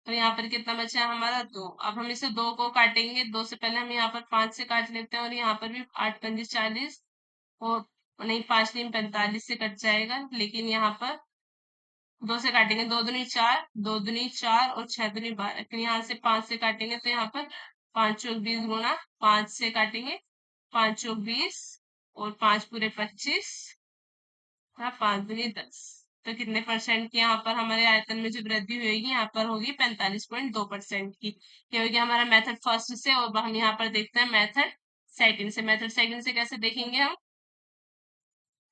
A: तो यहाँ पर कितना बचा हमारा 2। अब हम इसे 2 को काटेंगे, 2 से पहले हम यहाँ पर 5 से काट लेते हैं और यहाँ पर भी 8 पंजे 40 और नहीं 5 3 45 से कट जाएगा, लेकिन यहाँ पर 2 से काटेंगे, 2 दूनी 4, 2 दूनी 4 और 6 दूनी 12, फिर यहाँ से 5 से काटेंगे तो यहाँ पर 5 चौक 20 गुना 5 से काटेंगे, 5 चौक 20 और 5 पूरे 25, हाँ 5 दूनी 10, तो कितने परसेंट की यहाँ पर हमारे आयतन में जो वृद्धि होगी यहाँ पर होगी 45.2% की। ये हो गया हमारा मेथड फर्स्ट से। और हम यहाँ पर देखते हैं मेथड सेकंड से। मेथड सेकंड से कैसे देखेंगे हम,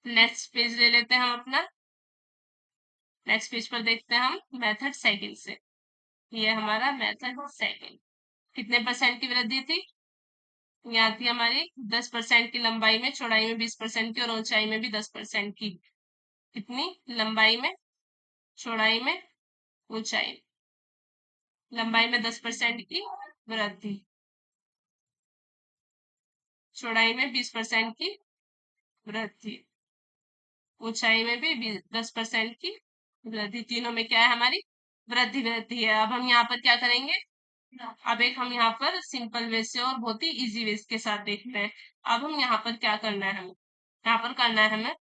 A: नेक्स्ट पेज ले लेते हैं हम अपना, नेक्स्ट पेज पर देखते हैं हम मेथड सेकंड से। ये हमारा मेथड सेकंड, कितने परसेंट की वृद्धि थी, यहाँ थी हमारी 10% की लंबाई में, चौड़ाई में 20% की और ऊंचाई में भी 10% की। कितनी लंबाई में, चौड़ाई में, ऊंचाई, लंबाई में 10% की वृद्धि, चौड़ाई में 20% की वृद्धि, ऊंचाई में भी 10% की वृद्धि, तीनों में क्या है हमारी वृद्धि वृद्धि है। अब हम यहाँ पर क्या करेंगे, अब एक हम यहाँ पर सिंपल वे से और बहुत ही इजी वे के साथ देखते हैं। अब हम यहाँ पर क्या करना है, हमें यहाँ पर करना है हमें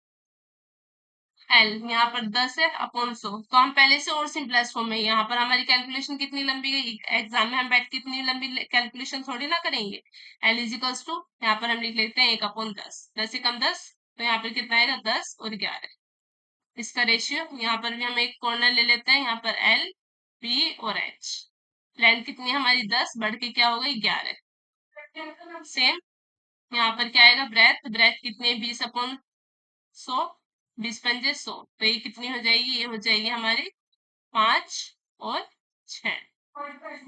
A: एल, यहाँ पर 10 है अपॉन 100, तो हम पहले से और सिंपलेस्ट फॉर्म में, यहाँ पर हमारी कैलकुलेशन कितनी लंबी गई, एग्जाम में हम बैठ के इतनी लंबी कैलकुलेशन थोड़ी ना करेंगे। एल इजिकल्स टू, यहाँ पर हम लिख लेते हैं 1/10, 10 से कम 10, तो यहाँ पर कितना आएगा 10 और 11, इसका रेशियो। यहाँ पर भी हम एक कॉर्नर ले लेते हैं, यहाँ पर एल बी और एच, लेंथ कितनी है हमारी 10 बढ़ के क्या हो गई 11, सेम यहाँ पर क्या आएगा ब्रेथ, ब्रेथ कितनी है 20/100, 20 पंजे 100, तो ये कितनी हो जाएगी, ये हो जाएगी हमारी 5 और 6,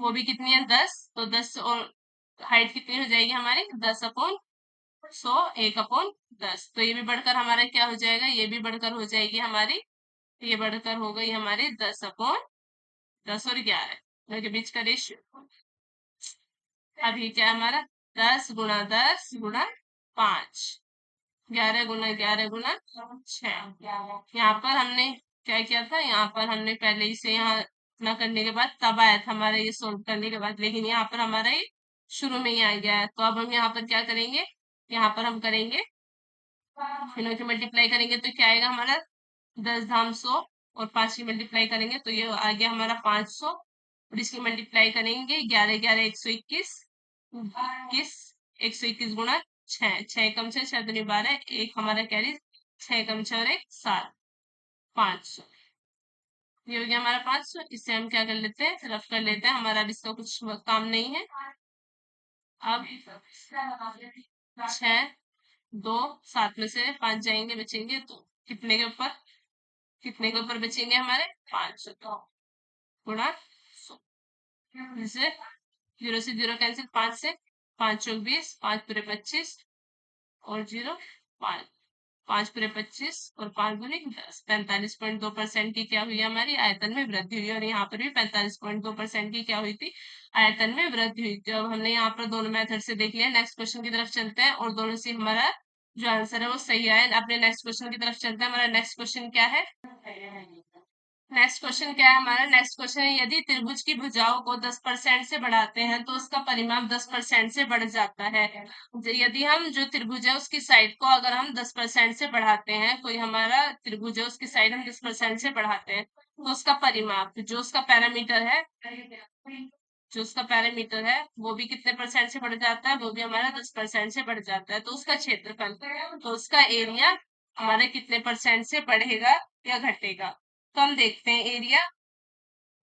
A: वो भी कितनी है 10, तो 10 और हाइट कितनी हो जाएगी हमारी 10/100, 1/10, तो ये भी बढ़कर हमारा क्या हो जाएगा, ये भी बढ़कर हो जाएगी हमारी, ये बढ़कर हो गई हमारी 10/10 और 11, दोनों के बीच का रेशियो। अब ये क्या है हमारा 10 गुणा 10 गुणा 5, 11 गुना 11 गुना 6, यहाँ पर हमने क्या किया था, यहाँ पर हमने पहले इसे यहाँ इतना करने के बाद तब आया था हमारा ये सोल्व करने के बाद, लेकिन यहाँ पर हमारा ये शुरू में ही आ गया है। तो अब हम यहाँ पर क्या करेंगे, यहाँ पर हम करेंगे तीनों की मल्टीप्लाई करेंगे तो क्या आएगा हमारा 10 धाम 100 और 5 की मल्टीप्लाई करेंगे तो ये आ गया हमारा 500, और इसकी मल्टीप्लाई करेंगे 11 11 121, 21 121 गुणा 6, 6 एकम 6 6 दूनी 12, एक हमारा कैरी 6 एकम 6 और 1 7, 500, ये हो गया हमारा 500। इससे हम क्या कर लेते हैं, रफ कर लेते हैं, हमारा अब इसका कुछ काम नहीं है। अब 6 2 7 में से 5 जाएंगे बचेंगे, तो कितने के ऊपर, कितने के ऊपर बचेंगे हमारे 500, तो गुणा 100, जैसे 0 से 0 कैंसिल, 5 से 5 चौक 20, 5 पूरे 25 और 0 5, 5 पूरे 25 और 5 दूनी 10, 45.2% की क्या हुई हमारी आयतन में वृद्धि हुई, और यहाँ पर भी 45.2% की क्या हुई थी आयतन में वृद्धि हुई थी। अब हमने यहाँ पर दोनों मेथड से देख लिया, नेक्स्ट क्वेश्चन की तरफ चलते हैं और दोनों से हमारा जो आंसर है वो सही आया। अपने नेक्स्ट क्वेश्चन की तरफ चलते हैं, हमारा नेक्स्ट क्वेश्चन क्या है, नेक्स्ट क्वेश्चन क्या है हमारा, नेक्स्ट क्वेश्चन है यदि त्रिभुज की भुजाओं को 10% से बढ़ाते हैं तो उसका परिमाप 10% से बढ़ जाता है। यदि हम जो त्रिभुज है उसकी साइड को अगर हम 10% से बढ़ाते हैं, कोई हमारा त्रिभुज है उसकी साइड हम 10% से बढ़ाते हैं, तो उसका परिमाप जो उसका पैरामीटर है, जो उसका पैरामीटर है वो भी कितने परसेंट से बढ़ जाता है, वो भी हमारा 10% से बढ़ जाता है। तो उसका क्षेत्रफल, तो उसका एरिया हमारा कितने परसेंट से बढ़ेगा या घटेगा, तो हम देखते हैं एरिया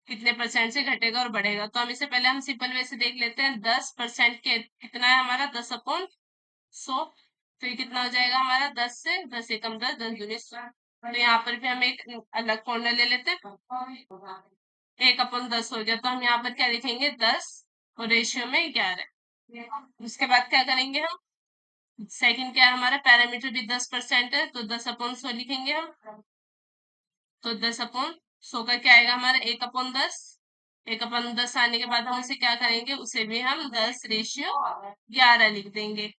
A: कितने परसेंट से घटेगा और बढ़ेगा। तो हम इसे पहले हम सिंपल वे से देख लेते हैं, 10% के कितना है हमारा 10/100, तो ये कितना हो जाएगा हमारा 10 से 10 एकम 10 10 दूनी 100, तो यहाँ पर भी हम एक अलग कॉर्नर ले लेते हैं, 1/10 हो गया, तो हम यहाँ पर क्या लिखेंगे 10 और रेशियो में 11। उसके बाद क्या करेंगे हम, सेकंड क्या है हमारा पैरामीटर भी 10% है, तो 10/100 लिखेंगे हम, तो 10/100 का क्या आएगा हमारा 1/10, 1/10 आने के बाद हम उसे क्या करेंगे, उसे भी हम 10 रेशियो 11 लिख देंगे।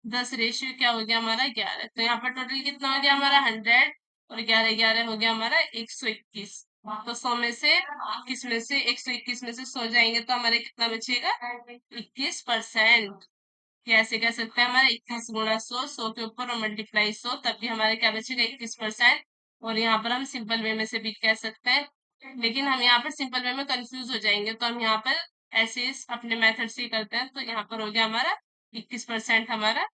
A: 10 रेशियो क्या हो गया हमारा 11। तो यहाँ पर टोटल कितना हो गया हमारा 100, और 11 11 हो गया हमारा 121। तो 100 में से 21 में से 121 में से 100 जाएंगे तो हमारे कितना बचेगा 21%। या ऐसे कह सकते हैं हमारा 21 गुणा 100, 100 के ऊपर और मल्टीप्लाई 100, तब भी हमारे क्या बचेगा 21%। और यहाँ पर हम सिंपल वे में से भी कह सकते हैं, लेकिन हम यहाँ पर सिंपल वे में कंफ्यूज हो जाएंगे, तो हम यहाँ पर ऐसे अपने मेथड से ही करते हैं। तो यहाँ पर हो गया हमारा 21% हमारा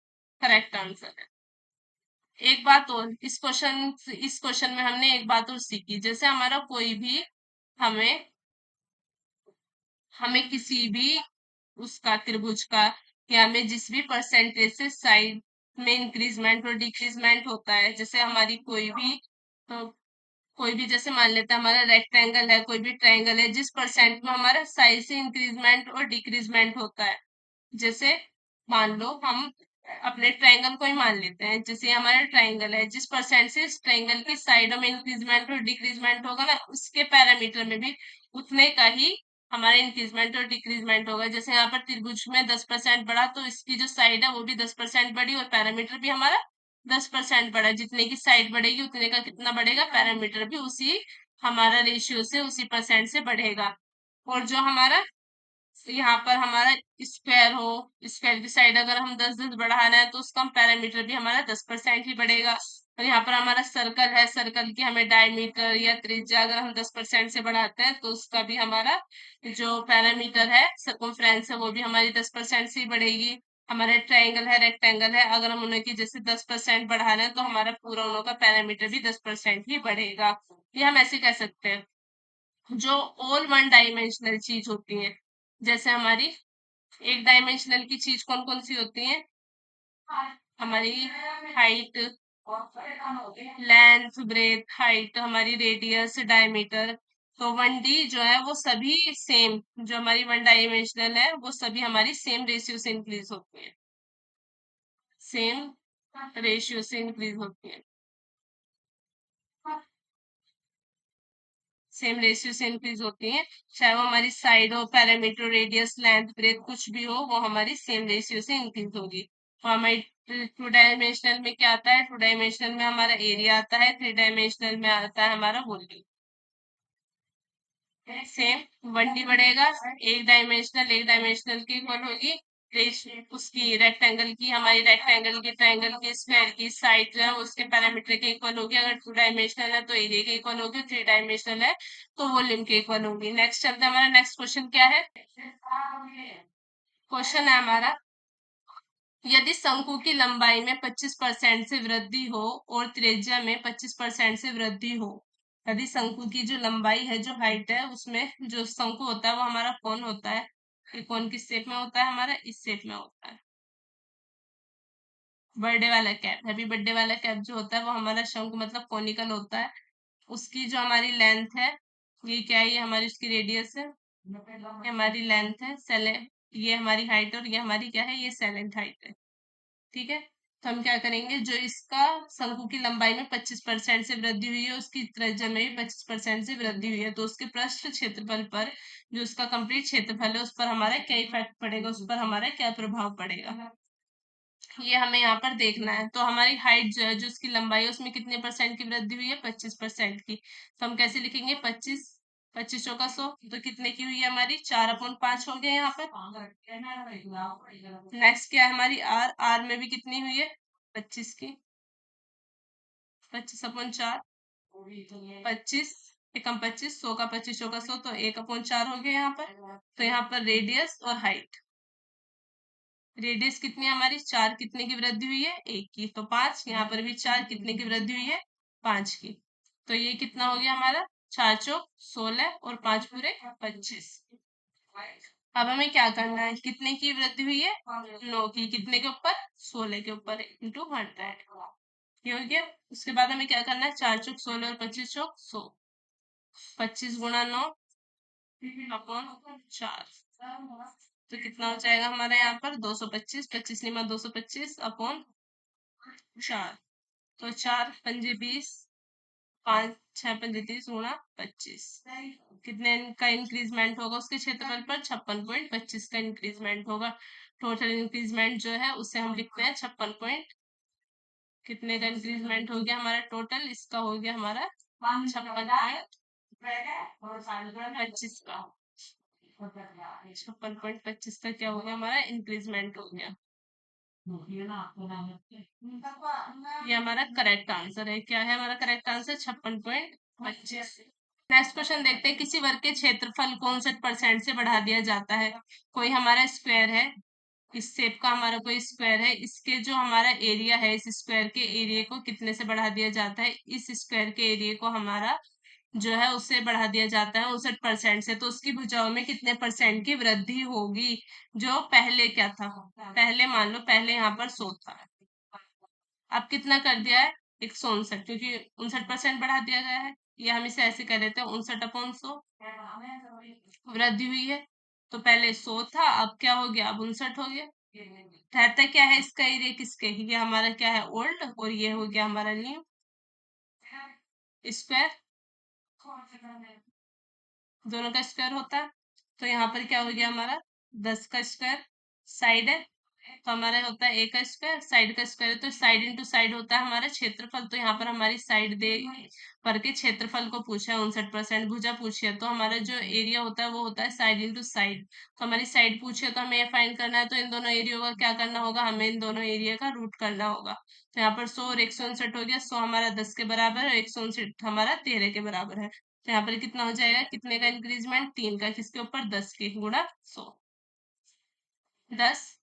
A: करेक्ट आंसर है। एक बात और, इस क्वेश्चन में हमने एक बात और सीखी, जैसे हमारा कोई भी हमें हमें किसी भी उसका त्रिभुज का, या हमें जिस भी परसेंटेज से साइड में इंक्रीजमेंट और डिक्रीजमेंट होता है, जैसे हमारी कोई भी जैसे मान लेते हैं हमारा रेक्टेंगल है, कोई भी ट्रायंगल है, जिस परसेंट में हमारा साइज से इंक्रीजमेंट और डिक्रीजमेंट होता है। जैसे मान लो हम अपने ट्रायंगल को ही मान लेते हैं, जैसे हमारा ट्रायंगल है, जिस परसेंट से इस ट्रायंगल की साइडों में इंक्रीजमेंट और डिक्रीजमेंट होगा ना, उसके पैरामीटर में भी उतने का ही हमारा इंक्रीजमेंट और डिक्रीजमेंट होगा। जैसे यहाँ पर त्रिभुज में 10% बढ़ा, तो इसकी जो साइड है वो भी 10% बढ़ी, और पैरामीटर भी हमारा 10% बढ़ा। जितने की साइड बढ़ेगी उतने का कितना बढ़ेगा, पैरामीटर भी उसी हमारा रेशियो से, उसी परसेंट से बढ़ेगा। और जो हमारा यहाँ पर हमारा स्क्वायर हो, स्क्वायर की साइड अगर हम 10 10 बढ़ा रहे हैं, तो उसका पैरामीटर भी हमारा 10% ही बढ़ेगा। और यहाँ पर हमारा सर्कल है, सर्कल की हमें डायमीटर या त्रिज्या अगर हम 10% से बढ़ाते हैं, तो उसका भी हमारा जो पैरामीटर है, सर्कमफ्रेंस है, वो भी हमारी 10% से ही बढ़ेगी। हमारे ट्रायंगल है, रेक्टेंगल है, अगर हम उन्हें की जैसे 10% बढ़ा रहे हैं, तो हमारा पूरा उनों का पैरामीटर भी 10% ही बढ़ेगा। ये हम ऐसे कह सकते हैं। जो ऑल वन डायमेंशनल चीज होती है, जैसे हमारी एक डायमेंशनल की चीज कौन कौन सी होती है, हमारी हाइट, लेंथ, ब्रेथ, हाइट, हमारी रेडियस, डायमीटर। तो 1D जो है वो सभी सेम, जो हमारी वन डायमेंशनल है वो सभी हमारी सेम रेशियो से इंक्रीज होती है, सेम रेशियो से इंक्रीज होती है, सेम रेशियो से इंक्रीज होती हैं। चाहे वो हमारी साइड हो, पैरामीटर, रेडियस, लेंथ, ब्रेथ कुछ भी हो, वो हमारी सेम रेशियो से इंक्रीज होगी। तो हमारी 2 डायमेंशनल में क्या आता है, 2 डायमेंशनल में हमारा एरिया आता है, 3 डायमेंशनल में आता है हमारा वॉल्यूम। सेम 1D बढ़ेगा, एक डायमेंशनल की इक्वल होगी उसकी रेक्टेंगल की, हमारी रेक्टेंगल की, ट्रायंगल की, स्क्वायर की साइड जो है उसके पैरामीटर के इक्वल होगी। अगर 2 डायमेंशनल है तो एरिया के इक्वल होगी, 3 डायमेंशनल है तो वॉल्यूम के इक्वल होगी। नेक्स्ट चलते हैं, हमारा नेक्स्ट क्वेश्चन क्या है। क्वेश्चन है हमारा, यदि शंकु की लंबाई में 25% से वृद्धि हो और त्रिज्या में 25% से वृद्धि हो, यदि शंकु की जो लंबाई है, जो हाइट है, उसमें जो शंकु होता है वो हमारा कोन होता है, ये कोन किस शेप में होता है, हमारा इस शेप में होता है। बर्थडे वाला कैप, हैप्पी बर्थडे वाला कैप जो होता है वो हमारा शंकु मतलब कोनिकल होता है। उसकी जो हमारी लेंथ है, ये क्या है, ये हमारी उसकी रेडियस है, ये हमारी लेंथ है, ये हमारी हाइट, और ये हमारी क्या है, ये सेलेंट हाइट है। ठीक है, तो हम क्या करेंगे, जो इसका शंकु की लंबाई में 25% से वृद्धि हुई है, उसकी त्रिज्या में भी 25% से वृद्धि हुई है, तो उसके पृष्ठ क्षेत्रफल पर, जो उसका कंप्लीट क्षेत्रफल है, उस पर हमारा क्या इफेक्ट पड़ेगा, उस पर हमारा क्या प्रभाव पड़ेगा, ये हमें यहाँ पर देखना है। तो हमारी हाइट जो है, जो उसकी लंबाई है, उसमें कितने परसेंट की वृद्धि हुई है, 25% की। तो हम कैसे लिखेंगे, 25, 25 चौका 100, तो कितने की हुई है हमारी, 4/5 हो गया यहाँ पर। नेक्स्ट क्या है हमारी आर, आर में भी कितनी हुई है, 25 की, 25/4, 25 एकम 25, 100 का 25 चौका 100, तो 1/4 हो गया यहाँ पर। तो यहाँ पर रेडियस और हाइट, रेडियस कितनी है हमारी, 4, कितने की वृद्धि हुई है, 1 की, तो 5। यहाँ पर भी 4, कितने की वृद्धि हुई है, 5 की। तो ये कितना हो गया हमारा, 4 चौक 16 और 5 पूरे 25। अब हमें क्या करना है, कितने की वृद्धि हुई है, 9 की, कितने के ऊपर, 16 के ऊपर, इंटू 100, ये हो गया। उसके बाद हमें क्या करना है, 4 चौक 16 और 25 चौक 100, 25 गुणा 9 अपॉन 4, तो कितना हो जाएगा हमारा यहाँ पर 225, 25 निमा 225 अपॉन 4, तो 4 पंजे 20, 5 6 पंजे 30 गुणा 25, कितने का इंक्रीजमेंट होगा उसके क्षेत्रफल पर, 56.25 का इंक्रीजमेंट होगा। टोटल इंक्रीजमेंट जो है उसे हम लिखते हैं 56 पॉइंट, कितने का इंक्रीजमेंट हो गया हमारा टोटल, इसका हो गया हमारा 56.25 का, 56.25 का क्या हो गया हमारा इंक्रीजमेंट हो गया। ये हमारा करेक्ट आंसर है। क्या है हमारा करेक्ट आंसर? 56.25। नेक्स्ट क्वेश्चन देखते हैं, किसी वर्ग के क्षेत्रफल को 59% से बढ़ा दिया जाता है। कोई हमारा स्क्वायर है, इस शेप का हमारा कोई स्क्वायर है, इसके जो हमारा एरिया है, इस स्क्वायर के एरिया को कितने से बढ़ा दिया जाता है? इस स्क्वायर के एरिया को हमारा जो है उससे बढ़ा दिया जाता है 59% से, तो उसकी भुजाओं में कितने परसेंट की वृद्धि होगी? जो पहले क्या था, पहले मान लो पहले यहाँ पर 100 था, अब कितना कर दिया है? 159, क्योंकि 59% बढ़ा दिया गया है। ये हम इसे ऐसे कर देते हैं 59/100, वृद्धि हुई है। तो पहले 100 था, अब क्या हो गया? अब 59 हो गया। रहता क्या है इसका एरिया? किसके? ये हमारा क्या है? ओल्ड, और ये हो गया हमारा न्यू स्क्वायर, दोनों का स्क्वायर होता है। तो यहाँ पर क्या हो गया हमारा? 10 का स्क्वायर, साइड है तो हमारा होता है ए का स्क्वायर, साइड का स्क्वायर है तो साइड इंटू साइड होता है हमारा क्षेत्रफल। तो यहाँ पर हमारी साइड दे पर के क्षेत्रफल को पूछा है, 59% भुजा पूछी है, तो हमारा जो एरिया होता है वो होता है साइड इंटू साइड। तो हमारी साइड पूछी है तो हमें ये फाइंड करना है, तो इन दोनों एरिया का क्या करना होगा? हमें इन दोनों एरिया का रूट करना होगा। तो यहाँ पर 100 और 159 हो गया, 100 हमारा 10 के बराबर है, 159 हमारा 13 के बराबर है। तो यहाँ पर कितना हो जाएगा? कितने का इंक्रीजमेंट? 3 का, किसके ऊपर? 10 के गुणा 100। 10,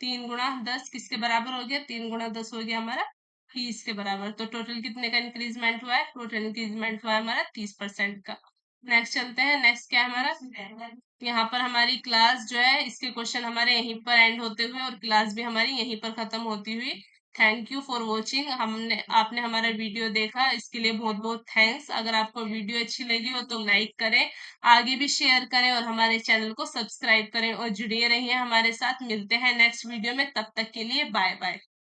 A: 3 गुणा 10 किसके बराबर हो गया? 3 गुणा 10 हो गया हमारा 30 के बराबर। तो टोटल कितने का इंक्रीजमेंट हुआ है? टोटल इंक्रीजमेंट हुआ है हमारा 30% का। नेक्स्ट चलते हैं, नेक्स्ट क्या है हमारा? यहाँ पर हमारी क्लास जो है, इसके क्वेश्चन हमारे यहीं पर एंड होते हुए और क्लास भी हमारी यहीं पर खत्म होती हुई। Thank you for watching. आपने हमारा वीडियो देखा, इसके लिए बहुत बहुत थैंक्स। अगर आपको वीडियो अच्छी लगी हो तो लाइक करें, आगे भी शेयर करें और हमारे चैनल को सब्सक्राइब करें और जुड़े रहिए हमारे साथ। मिलते हैं नेक्स्ट वीडियो में, तब तक के लिए बाय बाय।